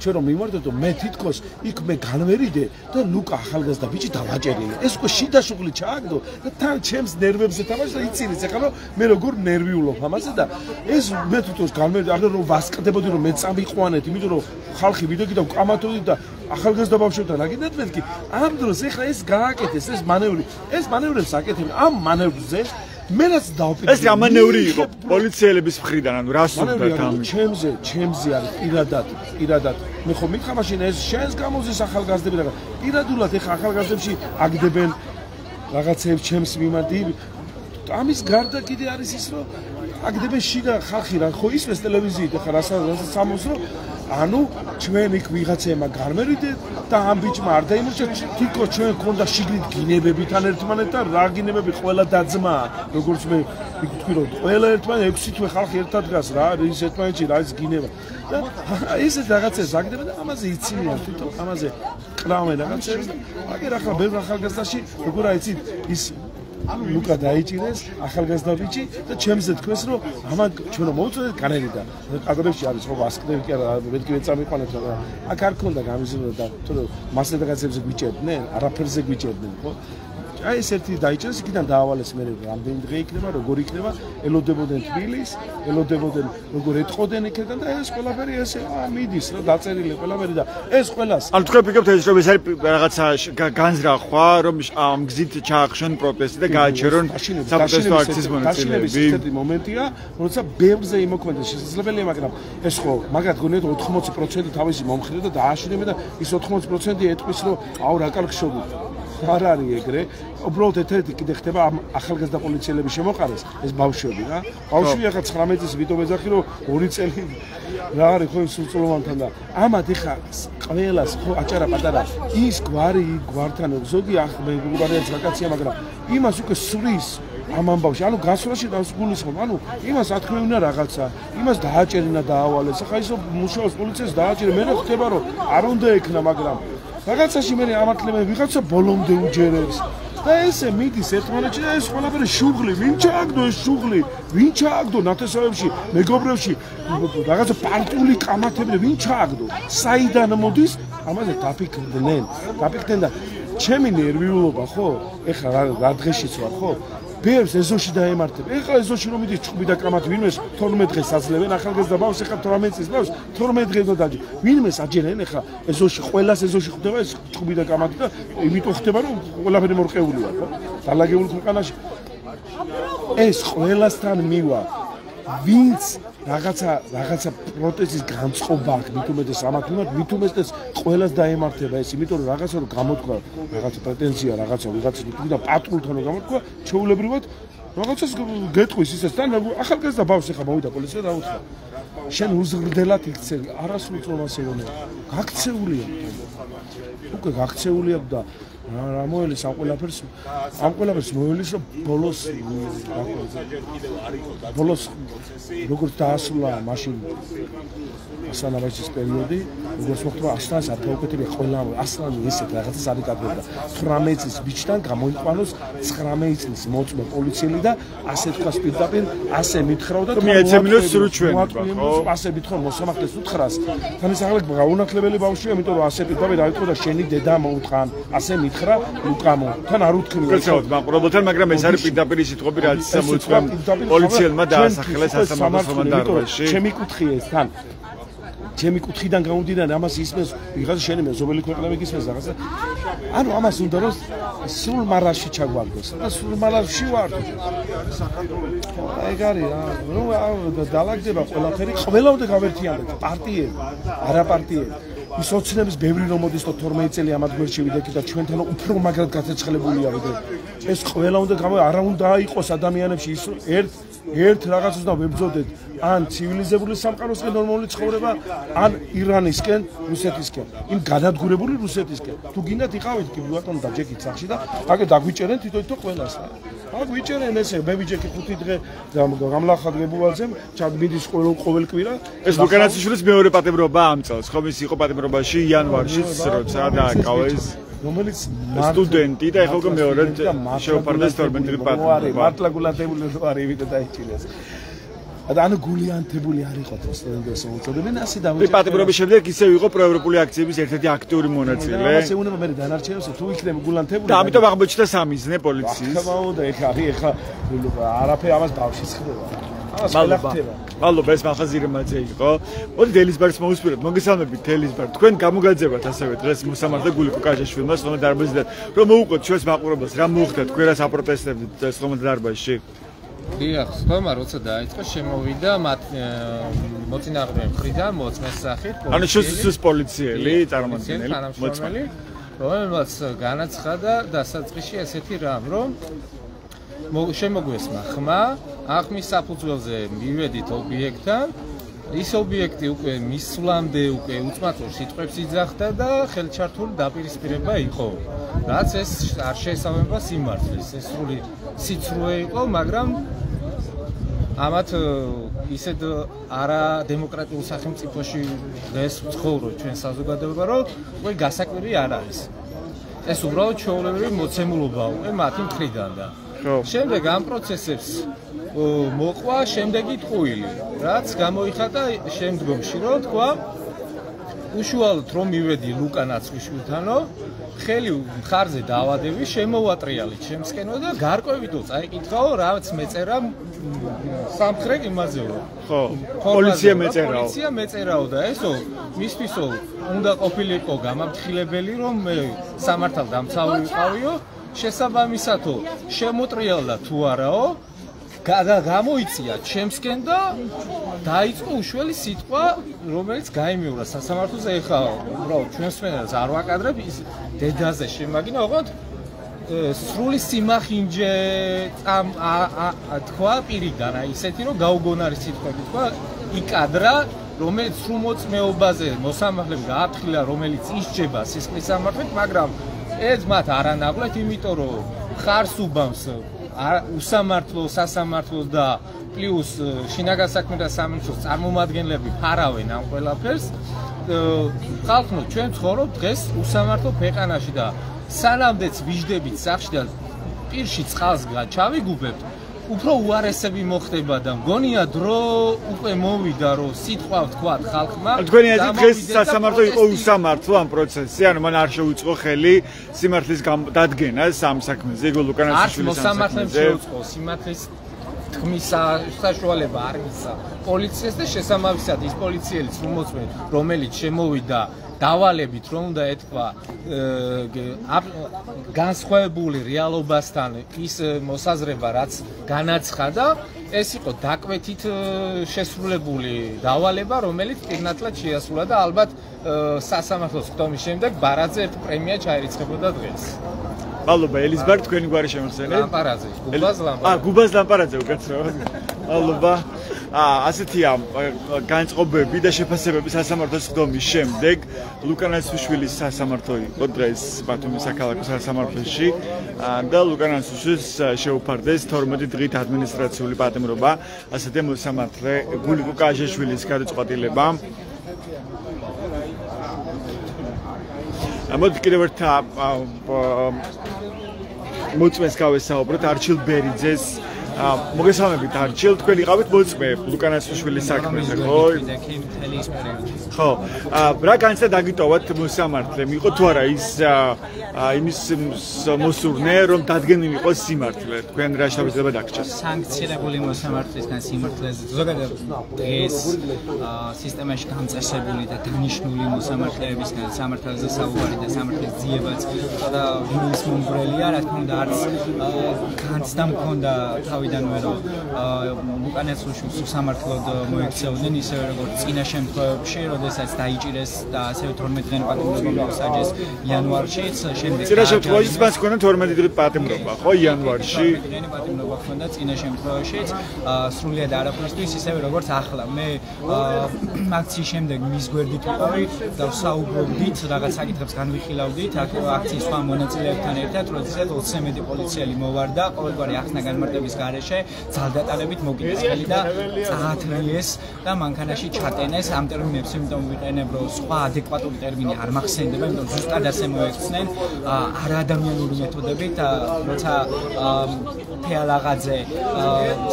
[SPEAKER 6] ჩვენ რომ მივმართოთ, მე თითქოს იქ მე განვერიდე და ლუკა ახალგაზრდა ბიჭი დავაჭერინე. ეს უკვე შიდა შუღლი ჩააგდო და თან ჩემს ნერვებზე თამაშდა იცინიც, ეხლა რომ მე როგორ ნერვიულობ ამაზე და ეს მე თვითონ განვერიდე, არ რომ ვასყდებოდი რომ მე წამიყვანეთ, იმიტომ რომ ხალხი ვიდეო და კამათოდი და ახალგაზრდა ბავშვებთან აგინდათ მეთქი. ამ დროს ეხლა ეს გააკეთეს ეს მანევრი. ეს მანევრებს აკეთებენ ამ მანევრზე. მე რაც დავპირდი. ეს რა მანევრი იყო პოლიციელების მხრიდან, ანუ რა სურდათ ამ? ჩემზე არის პირადად. მე ხო მითხა მაშინ ეს შენს გამოზის ახალგაზრდები და პირადულად ეხლა ახალგაზრდებში აგდებენ რაღაცებს ჩემს მიმართ. ამის გარდა კიდე არის ის რომ აგდებენ შიდა ხალხი რა ხო ისმეს ტელევიზიით ეხლა რასაც სამოს რომ ანუ ჩვენ იქ ვიღაცემა განმერიდეთ და ამ ბიჭმა არ დაიმორჩა თითქოს ჩვენ გქონდა შიგნით გინებებიდან ერთმანეთთან რა გინებები ყველა დაძმა როგორც მე ვიტყვი რომ ყველა ერთმანეთ 6 თვე ხალხი ერთად დგას რა ის ერთმანეთში რა ის გინება და ისეთ რაღაცებს აგდებენ და ამაზე იცინიან თვითონ ამაზე კრავენ რაღაცებს და აგერ ახლა ბევრ ახალგაზრდაში როგორ აიცით ის ლუკა დაიჭირეს ახალგაზრდა ბიჭი და ჩემზე თქვეს რომ ამან ჩვენ რომ მოვუწოდეთ განერიდა კადრებში არის ხო ვასკდები კი არა მეთქი მეწამიყვანეთ აქ არ ქონდა გამიზრდა და თუ მასზე რაღაცებზე გვიჭერდნენ არაფერზე გვიჭერდნენ ხო აი ეს ერთი დაიჭერეს იქიდან დაავალეს მე რამდენი დღე იქნება როგორ იქნება ელოდებოდნენ თბილის ელოდებოდნენ როგორ ეთყოდნენ იქიდან და ეს ყველაფერი ესე მიდის რა დაწერილი ყველაფერი და ეს ყველას ანუ თქვენ ფიქრობთ ეს რომ ეს არის რაღაცა განზრახვა რომ ამ გზით ჩაახშონ პროტესტი და გააჩერონ საპროტესტო აქციის მონაწილეები
[SPEAKER 7] ეს მომენტია როცა ბევრზე იმოქმედეს შესაძლებელია მაგრამ ეს ხო მაგათ გონიათ 80% თავისი მომხრე და დააშინებენ და ის 80% ეტყვის რომ აუ რა კარგ შობი არ არის ეგრე. უბრალოდ ერთ-ერთი კიდე ხდება ამ ახალგაზრდა პოლიციელების შემოყარეს ეს ბავშვები რა. ბავშვი ახლა 19 წლის ვიტო ეძახი რომ 2 წელი რა არის ხო სულწლოვანთან და ამათ ეხა ყველას ხო აჭარა პატარა ის გვარი გვართან ზოგი მე გვარია ვაკაცია მაგრამ იმას უკვე სვრის ამ ამბავში ანუ გასვლაში გულისხმობ ანუ იმას ათქმევინა რაღაცა იმას დააჭერინა დაავალეს ახლა ისო მუშაობს პოლიციას დააჭერე მე რა ხდება რომ არ უნდა ექნა მაგრამ რაღაცაში მე ამართლებენ ვიღაცა ბოლომდე უჯერებს და ესე მიდის ერთმანეთში და ეს ყველაფერი შუღლი ვინ ჩააგდო ეს შუღლი ვინ ჩააგდო ნათესავებში მეგობრებში რაღაცა პარტიული კამათები ვინ ჩააგდო საიდან მოდის ამაზე დაფიქრდნენ და ჩემი ნერვიულობა ხო ეხლა რა დღეშიც ვარ ხო ბერს ეზოში დაემართებ. ეხლა ეზოში რომ მიდის ჭუბი და კამათი ვინმეს 12 დღეს აძლევენ ახალგაზრდა ბავშვს ეხლა 18 წლის ბავშვს 12 დღე უნდა დაჯი. ვინმეს აჯერენ ეხლა ეზოში ყველას ეზოში ხდება ეს ჭუბი და კამათი და იმიტომ ხდება რომ ყველაფერი მორყეულია ხო? დალაგებული ქვეყანაში ეს ყველასთან მივა. ვინც რაღაცა პროტესტის განწყობა აქვს, მით უმეტეს ამათ მიმართ, მით უმეტეს ყველას დაემართება ეს, იმიტომ რომ რაღაცა რომ გამოთქვა, რაღაცა პრეტენზია, რაღაცა ვიღაცა და პატრულთან რომ გამოთქვა, ჩეულებრივად რაღაცას გეტყვის ისეს და ახალგაზრდა ბავშვს ახლა მოვიდა პოლიცია და უთხრა. შენ უზრდელად იქცევი, არასრულწლოვანს ეუბნები. გაქცეულია. უკვე გაქცეულია და რა მოელის ამ ყველაფერს მოელის რომ ბოლოს როგორც დაასრულა მაშინ ასლანავაჩის პერიოდი როგორც მოხდა ასლანს აფაუკეთებია ყველა ასლანი ესეთ რაღაცას არის გაგებდა 18 წლის ბიჭთან გამოიყვანოს 19 წლის მოწმე პოლიციელი და ასე თქვა პირდაპირ ასე მითხრაო და
[SPEAKER 6] მიეცემინოს სრუჩვენი
[SPEAKER 7] ხო ასე მითხრა მოსამართლეს უთხრას თან ეს აღლეკ გაუნახლებელი ბავშვია იმიტომ რომ ასე პირდაპირ დაიწყო და შენი დედა მოუთხან ასე მითხრა ლუკამო თან არ უთქნია
[SPEAKER 6] გასაუბრეთ მაყურებელთან მაგრამ ეს არის პირდაპირ სიტყვები რაც მოწმე პოლიციელმა დაასახელა სასამართლო დარბაზში
[SPEAKER 7] ჩემი კუთხია ეს თან ჩემი კუთხიდან გამომდინარე ამას ისმენს ვიღაცა შენი მეზობელი ქვეყნები ისმენს რაღაცა ანუ ამას უნდა რომ სულ მარაში ჩაგვარდოს და სულ მარაში ვარ ეგ არის რა დალაგდება ყველაფერი ყველა უნდა გავერთიანდეთ პარტიები არა პარტიები ის ოცნების ბევრი რომ მოდის 12 წელი ამ ადგილში ვიდექი და ჩვენთან უფრო მაგრად გაცეცხლებულია ვიდექი ეს ყველა უნდა არა უნდა იყოს ადამიანებში ის ერთ რაღაც უნდა ვებრძოდეთ ან ცივილიზებული სამყაროსკენ ნორმალური ცხოვრება ან ირანისკენ რუსეთისკენ იმ განადგურებული რუსეთისკენ თუ გინდათ იყავით კი ბატონო დაჯექით სახში და აგე დაგვიჭერენ თვითონ ყველას და აგ ვიჭერენ ესე მე ვიჯექი 5 დღე გამლახად გებუვალზე ჩადმიდის ყოველ კვირა
[SPEAKER 6] ეს ლუკანაციშვილის მეორე პატიმრობა ამ წელს ხო ის იყო პატიმრობაში იანვარში როცა დააკავა ეს რომელიც სტუდენტი და ეხლა მეორე შეუფარდეს 12 დღე პატიმრობა
[SPEAKER 7] მართლა გულანტებული რო არის ვიდეო დაიჭირეს ანუ გულიანთებული არ იყო სტუდენტებს მოუწოდებენ ასე დავიჭერე.
[SPEAKER 6] პატიმრობის შემდეგ ისევ იყო პროევროპული აქციების ერთ-ერთი აქტიური მონაწილე.
[SPEAKER 7] ასე უნდა მე დანარჩენებს თუ იქნება გულანთებული.
[SPEAKER 6] და ამიტომ აღმოჩნდა სამიზნე პოლიციის.
[SPEAKER 7] ხმაოდა ეხლა არაფერი ამას ბავშვის ხდება. ამას ყველა ხდება.
[SPEAKER 6] მადლობა ეს მახაზირემაძე იყო. მოდი დელისბერგს მოусპიროთ. მოგესალმებით დელისბერგ. თქვენ გამოგაძებათ ასევე დღეს მოსამართლე გულიკო კაჟაშვილმა სლომან დარბაზიდან რომ მოუყოთ ჩვენს მაყურებელს რა მოხდა თქვენ რას აპროტესტებდით სლომან დარბაზში.
[SPEAKER 2] დიახ, ხომ როცა დაიწყო შემოვიდა მოწინააღმდეგე მხრიდან მოწმეს სახით
[SPEAKER 6] ანუ შუს პოლიციელი წარმომადგენელი
[SPEAKER 2] მოწმელი რომელმაც განაცხადა დასაწყისში ესეთი რამ რომ შემოგვესმა ხმა ახმის საფუძველზე მივედით ობიექტთან ის ობიექტი უკვე მისვლამდე უკვე უწმაწურ სიტყვებს იძახდა და ხელჩართული დაპირისპირება იყო რაც ეს არ შეესაბამება სიმართლეს ეს სრული სიცრუე იყო მაგრამ ამათ ისეთ არა დემოკრატიულ სახელმწიფოში დღეს ვცხოვრობ ჩვენ საზოგადოება რომ უკვე გასაკვირი არ არის ეს უბრალოდ ჩვეულებრივი მოცემულობა უკვე მათი მხრიდან და შემდეგ ამ პროცესებს მოყვა შემდეგი ტყუილი რაც გამოიხატა შემდგომში რომ თქვა უშუალოდ რომ მივედი ლუკა ნაცვლიშვილთანო ხელი მხარზე დავადები შემოვატრიალეთ ჩემსკენო და გარკვევითო წაიკითხაო რაც მეწერა სამხრეთ იმაზეო
[SPEAKER 6] ხო პოლიცია
[SPEAKER 2] მეწერაო და ესო მისთვისო უნდა ყოფილიყო გამამთხილებელი რომ მე სამართალ დამცავი ვიყავიო შესაბამისათო შემოტრიალდა თუ არაო გამოიწია ჩემსკენ და დაიწყო უშველი სიტყვა რომელიც გაიმეორა სასამართლოზე ეხლა უბრალოდ ჩვენს მენელს არ ვაკადრებ ის დედაზე შემაგინა ოღონდ სრული სიმახინჯე თქვა პირიდან, აი ისეთი რომ გაუგონარი სიტყვები თქვა, იკადრა, რომელიც სრულმოწმეობაზე მოსამართლემ გააფრთხილა, რომელიც ისჯება სისხლის სამართლით, მაგრამ ეს მათ არ ანაღვლეთ, იმიტომ რომ ხარს უბამს უსამართლო სასამართლოს და პლუს შინაგან საქმეთა სამინისტროს წარმომადგენლები ფარავენ ამ ყველაფერს. ხალხო, ჩვენ ცხოვრობთ დღეს უსამართლო ქვეყანაში და სანამდეც ვიждებით სახში და პირში წყალს ჩავიგუბებთ, უფრო უარესები მოხდება და მგონია დრო უკვე მოვიდა, რომ სიტყვა ვთქვა ხალხმა.
[SPEAKER 6] თქვენი აზრით დღეს სასამართლო იყო უსამართლო ამ პროცესში, ანუ მან არ შეუწყო ხელი სიმართლის დადგენას ამ საქმეზე, იგო ლუკანაშვილის
[SPEAKER 2] მოსამართლემ შეუწყო სიმართლის თქმის საშუალება არ მისცა პოლიციას და შესაბამისად ის პოლიციელი სრულმოწმე, რომელიც შემოვიდა დავალებით რომ უნდა ეთქვა განსხვავებული რეალობასთან ის მოსაზრება, რაც განაცხადა, ეს იყო დაკვეთით შესრულებული დავალება, რომელიც პირნათლად შეასრულა და ალბათ სასამართლოს ხდომის შემდეგ ბარაძე ერთ პრემია ჩაირიცხებოდა დღეს.
[SPEAKER 6] მადლობა ელიზბარ, თქვენი გვარი შემოსწენეთ.
[SPEAKER 2] ლამპარაძე, გუბაზ ლამპარაძე.
[SPEAKER 6] გუბაზ ლამპარაძე უკაცრავად. მადლობა. ასეთია განწყობები და შეფასებები სასამართლოს ხდომის შემდეგ. ლუკანაშვილის სასამართლო იყო დღეს ბათუმის საქალაქო სასამართლოში და ლუკანაშვილს შეუფარდეს 12 დღით ადმინისტრაციული პატიმრობა. ასეთი მოსამართლე გულიკო კაჟეშვილის გადაწყვეტილება. მოდი კიდევ ერთ მოწმეს გავესაუბროთ არჩილ ბერიძეს მოგესალმებით არჩილ, თქვენ იყავით მოწმე ლუკანაშვილის საქმეზე, ხო? ხო. რა განცდა დაგიტოვათ მოსამართლემ? იყო თუ არა ის იმის მოსურნე, რომ დადგენილი იყოს სიმართლე? თქვენ რა შევეძლება დაგჭირთ?
[SPEAKER 8] სანქცირებული მოსამართლისგან სიმართლეზე ზოგადად დღეს სისტემაში გამწესებული და დანიშნული მოსამართლეებისგან სამართალზე საუბარი და სამართლის ძიებაც და ვინც მომგვრელია, რა თქმა უნდა, არც განცდა მქონდა თავიდანვე რომ ლუკანაშვილს სამართლოდ მოექცეოდნენ ისევე როგორც წინა შემთხვევებში, როდესაც დაიჭირეს და ასევე 12 დღიანი პატიმრობა მოსაჯეს იანვარშიც, შემდეგ
[SPEAKER 6] წინა შემთხვევაში მას ჰქონდა 12 დღის პატიმრობა, ხო, იანვარში.
[SPEAKER 8] დღიანი პატიმრობა ჰქონდა წინა შემთხვევაშიც, სრულიად არაფრისთვის, ისევე როგორც ახლა. მე აქციის შემდეგ მის გვერდით ვიყავი და საუბრობდით, რაღაც საკითხებს განვიხილავდით აქციის სხვა მონაწილეებთან ერთად, როდესაც 20-ზე მეტი პოლიციელი მოვარდა, ყოველგვარი ახსნა განმარტების გარეშე, ძალდატანებით მოკიდეს ხელი და წაათრიეს და მანქანაში ჩატენეს ამ ტერმინებს, იმიტომ ვიყენებ, რომ სხვა ადეკვატური ტერმინი არ მახსენდება, იმიტომ ზუსტად ასე მოექცნენ არაადამიანური მეთოდებით, როცა თეალაღაძე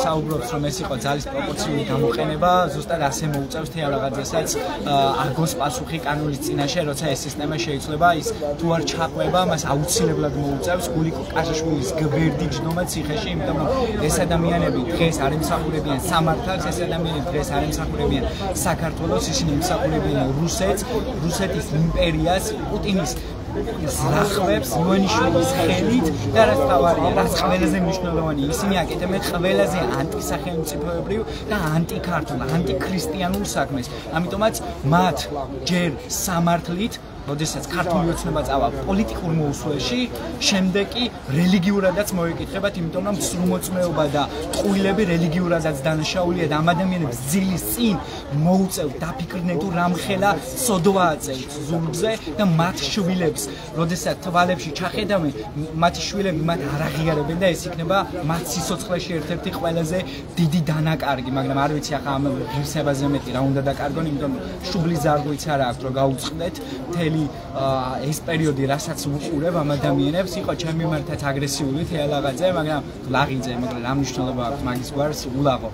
[SPEAKER 8] საუბრობს, რომ ეს იყო ძალის პროპორციული გამოყენება, ზუსტად ასე მოუწევს თეალაღაძესაც აგოს პასუხი კანონის წინაშე, როცა ეს სისტემა შეიცვლება, ის თუ არ ჩაყვება, მას აუცილებლად მოუწევს გულიკო კაჟაშვილის გვერდი ჯდომა ციხეში, იმიტომ რომ ეს ადამიანები დღეს არ ემსახურებიან სამართალს, ეს ადამიანები დღეს არ ემსახურებიან საქართველოს, ისინი ემსახურებიან რუსეთს, რუსეთის იმპერიას, პუტინის ზრახვებს მოენიშვილის ხელით და რაც თავარია, რაც ყველაზე მნიშვნელოვანია, ისინი აკეთებენ ყველაზე ანტისახელმწიფოებრივ და ანტიქართულ, ანტიქრისტიანულ საქმეს. ამიტომაც მათ ჯერ სამართლით როდესაც ქართული ოცნება წავა პოლიტიკურ მოусვლეში, შემდეგ კი რელიგიურადაც მოეკითხებათ, იმიტომ რომ სრულმოწმეობა და ტყუილები რელიგიურადაც დანაშაულია და ამ ადამიანებს ძილის წინ მოუწევთ დაფიქრდნენ თუ რამხელა სოდვა აწევთ ზურგზე და მათ შვილებს, როდესაც თვალებში ჩახედავენ, მათი შვილები მათ არ აღიარებენ და ეს იქნება მათ სიცოცხლეში ერთ-ერთი ყველაზე დიდი დანაკარგი, მაგრამ არ ვიცი ახლა ამ ღირსებაზე მეტი რა უნდა დაკარგონ, იმიტომ რომ შუბლის ზარგვიც არ აქვს რომ გაუწყდეთ ეს პერიოდი, რასაც უყურებ ამ ადამიანებს, იყო ჩემი მიმართაც აგრესიული თეალაღაძე, მაგრამ ლაღიძე, მაგრამ რა მნიშვნელობა აქვს მაგის გვარს ულაღო.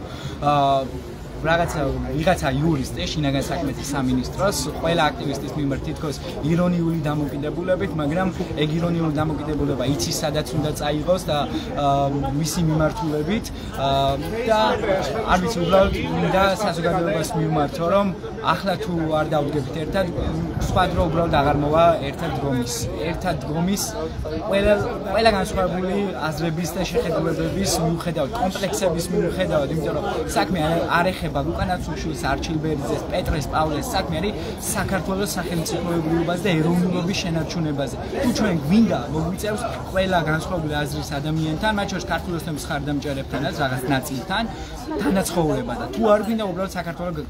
[SPEAKER 8] ვიღაცა იურისტი შინაგან საქმეთა სამინისტროს ყველა აქტივისტის მიმართ თითქოს ირონიული დამოკიდებულებით, მაგრამ ეგ ირონიული დამოკიდებულება იცის სადაც უნდა წაიღოს და მისი მიმართულებით და არ ვიცი, უბრალოდ მინდა საზოგადოებას მივმართო, რომ ახლა თუ არ დავდგებით ერთად, სხვა დრო უბრალოდ აღარ მოვა ერთად დგომის ყველა განსხვავებული აზრების და შეხედულებების მიუხედავად, კომპლექსების მიუხედავად, იმიტომ რომ საქმე არ ეხება ეხება ლუკა ნაცუშვილის, არჩილ ბერძეს, პეტრეს პავლეს საქმე არის საქართველოს სახელმწიფოებრიობას და ეროვნულობის შენარჩუნებაზე. თუ ჩვენ გვინდა მოგვიწევს ყველა განსხვავებული აზრის ადამიანთან, მათ შორის ქართულ ოცნების მხარდამჭერებთანაც რაღაც ნაწილთან თანაცხოვრება და თუ არ გვინდა უბრალოდ საქართველოს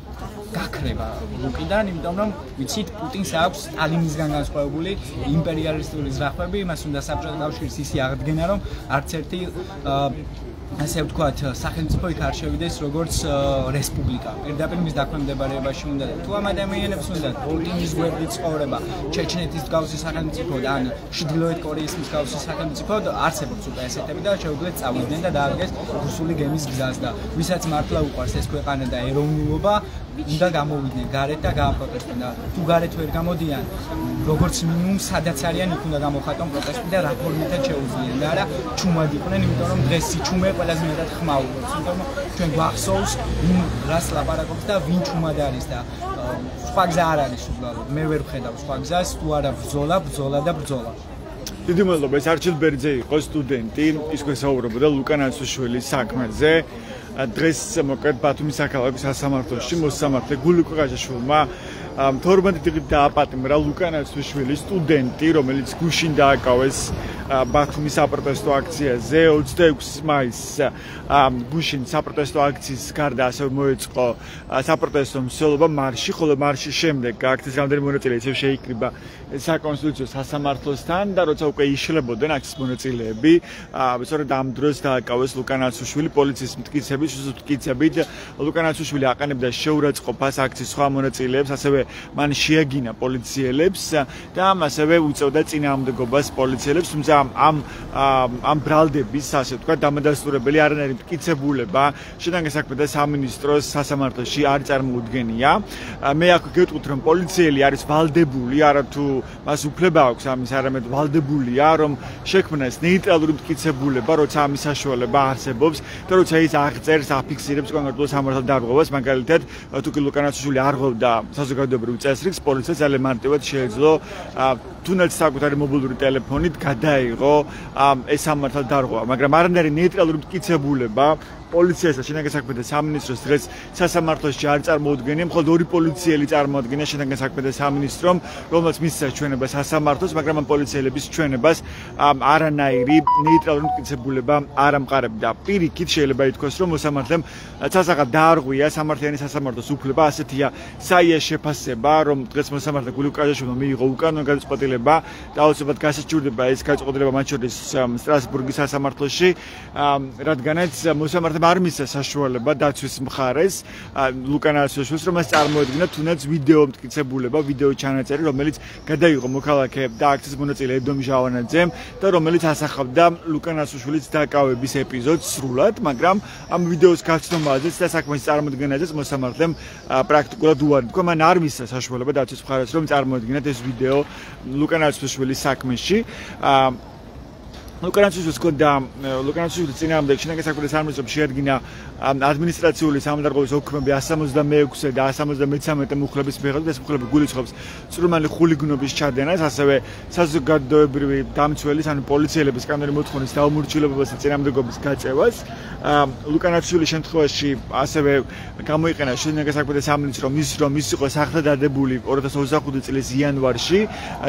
[SPEAKER 8] გაქრება ლუკიდან, იმიტომ რომ ვიცით პუტინს აქვს სტალინისგან განსხვავებული იმპერიალისტური ზრახვები, იმას უნდა საბჭოთა კავშირის ისე აღდგენა, რომ არც ერთი ასე ვთქვათ, სახელმწიფო იქ არ შევიდეს როგორც რესპუბლიკა. პირდაპირ მის დაქვემდებარებაში უნდა და თუ ამ ადამიანებს უნდა პუტინის გვერდით ცხოვრება, ჩეჩნეთის მსგავსი სახელმწიფო და ან ჩრდილოეთ კორეის მსგავსი სახელმწიფო არსებობს უკვე ესეთები და შეუძლიათ წავიდნენ და დააგეს რუსული გემის გზას და ვისაც მართლა უყვარს ეს ქვეყანა და ეროვნულობა, უნდა გამოვიდნენ გარეთ და გააპროტესტონ და თუ გარეთ ვერ გამოდიან, როგორც მინიმუმ სადაც არიან იქ უნდა გამოხატონ პროტესტი და რაფორმითაც შეუძლიან და არა ჩუმად იყვნენ, იმიტომ რომ დღეს სიჩუმე ყველაზე მეტად ხმაურობს, იმიტომ რომ ჩვენ გვახსოვს ვინ რას ლაპარაკობს და ვინ ჩუმად არის და სხვა გზა არ არის უბრალოდ. მე ვერ ვხედავ სხვა გზას, თუ არა ბრძოლა, ბრძოლა და ბრძოლა.
[SPEAKER 6] დიდი მადლობა, ეს არჩილ ბერძე იყო სტუდენტი, ის გვესაუბრებოდა ლუკა ნაცუშვილის საქმეზე. დღეს მოკლედ ბათუმის საქალაქო სასამართლოში მოსამართლე გულიკო ყაჟაშვილმა 12 დღით დააპატიმრა ლუკა ნაცუშვილის სტუდენტი, რომელიც გუშინ დააკავეს ბათუმის საპროტესტო აქციაზე 26 მაისს გუშინ საპროტესტო აქციის გარდა ასევე მოეწყო საპროტესტო მსვლელობა მარში, ხოლო მარშის შემდეგ აქციის რამდენი მონაწილე ისევ შეიკრიბა საკონსტიტუციო სასამართლოსთან და როცა უკვე იშლებოდნენ აქციის მონაწილეები, სწორედ ამ დროს დააკავეს ლუკა ნაცუშვილი პოლიციის მტკიცებით ლუკა ნაცუშვილი აყენებდა შეურაცხყოფას აქციის სხვა მონაწილეებს, ასევე მან შეაგინა პოლიციელებს და ასევე უწევდა წინააღმდეგობას პოლიციელებს, თუმცა ამ ბრალდების, ასე ვთქვათ, დამადასტურებელი არანაირი მტკიცებულება შინაგან საქმეთა სამინისტროს სასამართლოში არ წარმოუდგენია. მე აქ გეტყვით, რომ პოლიციელი არის ვალდებული, არა თუ მას უფლება აქვს ამის, არამედ ვალდებულია, რომ შექმნას ნეიტრალური მტკიცებულება, როცა ამის საშუალება არსებობს და როცა ის აღწერს, აფიქსირებს კონკრეტულ სამართალდარღვევას, მაგალითად, თუ კი ლუკა ნაცუშვილი არ ღვევდა საზოგადოებრივ წესრიგს, პოლიციას ძალიან მარტივად შეეძლო თუნდაც საკუთარი მობილური ტელეფონით გადაიღო ეს სამართალდარღვევა, მაგრამ არანაირი ნეიტრალური მტკიცებულება პოლიციას და შინაგან საქმეთა სამინისტროს დღეს სასამართლოში არ წარმოუდგენია, მხოლოდ ორი პოლიციელი წარმოადგენია შინაგან საქმეთა სამინისტრომ, რომელსაც მისცა ჩვენება სასამართლოს, მაგრამ ამ პოლიციელების ჩვენებას არანაირი ნეიტრალური მტკიცებულება არ ამყარებდა. პირიქით შეიძლება ითქვას, რომ მოსამართლემ სასახად დაარღვია სამართლიანი სასამართლოს უფლება, ასეთია საია შეფასება, რომ დღეს მოსამართლე გულიკო ყაჟაშვილმა მიიღო უკანონო გადაწყვეტილება და აუცილებლად გასაჭირდება ეს გადაწყვეტილება მათ შორის სტრასბურგის სასამართლოში, რადგანაც მოსამართლემ არ მისცა საშუალება დაცვის მხარეს ლუკა ნაცუშვილს, რომ მას წარმოედგინა თუნდაც ვიდეო მტკიცებულება, ვიდეო ჩანაწერი, რომელიც გადაიღო მოქალაქე და აქციის მონაწილე ედომ ჟავანაძემ და რომელიც ასახავდა ლუკა ნაცუშვილის დაკავების ეპიზოდს სრულად, მაგრამ ამ ვიდეოს გაცნობაზეც და საქმის წარმოდგენაზეც მოსამართლემ პრაქტიკულად უარი თქვა, მან არ მისცა საშუალება დაცვის მხარეს, რომ წარმოედგინათ ეს ვიდეო ლუკა ნაცუშვილის საქმეში. ლუკა ნაცუშვილის წინააღმდეგ შინაგან საქმეთა სამინისტრომ შეადგინა ადმინისტრაციული სამართალდარღვევის ოქმები 166 და 173 მუხლების მიხედვით, ეს მუხლები გულისხმობს წვრილმანი ხულიგნობის ჩადენას, ასევე საზოგადოებრივი დამცველის, ანუ პოლიციელების კანონური მოთხოვნის დაუმორჩილებობას და წინააღმდეგობის გაწევას. ლუკა ნაცუშვილის შემთხვევაში ასევე გამოიყენა შინაგან საქმეთა სამინისტრო რომ ის იყო სახლად დადებული 2025 წლის იანვარში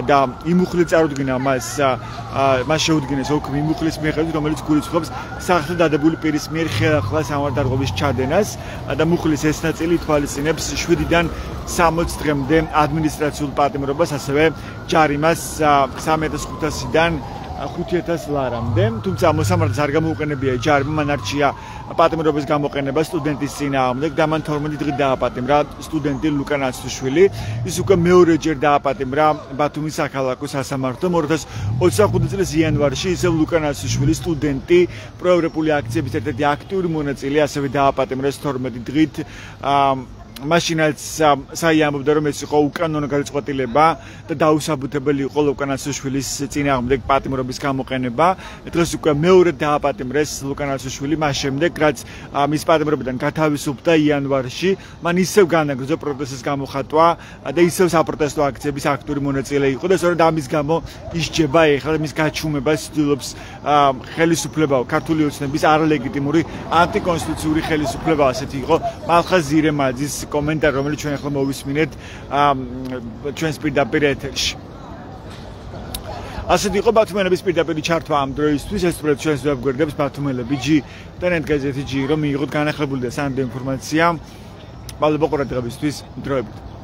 [SPEAKER 6] და იმ მუხლით წარუდგინა მას შეუდგინეს ოქმი მუხლის მიხედვით, რომელიც გულისხმობს სახლად დადებული პირის მიერ ხელახლა სამართალდარღვევის ჩადენას და მუხლის ეს ნაწილი ითვალისწინებს 7-დან 60 დღემდე ადმინისტრაციულ პატიმრობას, ასევე ჯარიმას 3500-დან 5000 ლარამდე, თუმცა მოსამართლეს არ გამოუყენებია ჯარიმა, მან არჩია პატიმრობის გამოყენება სტუდენტის წინააღმდეგ და მან 12 დღით დააპატიმრა სტუდენტი ლუკა ნაცუშვილი. ის უკვე მეორეჯერ დააპატიმრა ბათუმის საქალაქო სასამართლომ 2025 წლის იანვარში, ისევ ლუკა ნაცუშვილი სტუდენტი, პროევროპული აქციების ერთ-ერთი აქტიური მონაწილე, ასევე დააპატიმრეს 12 დღით მაშინაც საიამბობდა რომ ეს იყო უკანონო გადაწყვეტილება და დაუსაბუთებელი იყო ლუკან ალშუშვილის წინააღმდეგ პატიმრობის გამოყენება. დღეს უკვე მეორე დააპატიმრეს ლუკან ალშუშვილი მას შემდეგ რაც მის პატიმრობიდან გათავისუფლდა იანვარში. მან ისევ განაგრძო პროტესტის გამოხატვა და ისევ საპროტესტო აქციების აქტიური მონაწილე იყო და სწორედ ამის გამო ისჯება ეხლა მის გაჩუმებას ცდილობს ხელისუფლება ქართული ოცნების არალეგიტიმური ანტიკონსტიტუციური ხელისუფლება ასეთი იყო მალხაზ ზირემაძის კომენტარი რომელიც ჩვენ ახლა მოვისმინეთ ჩვენს პირდაპირ ეთერში. ასეთი იყო ბათუმელების პირდაპირ ჩართვა ამ დროისთვის ეს უბრალოდ ჩვენს ვებგვერდებს ბათუმელები G და ნეტგაზეთი G რომ მიიღოთ განახლებული და სანდო ინფორმაცია. მადლობა ყურადღებისთვის დროებით.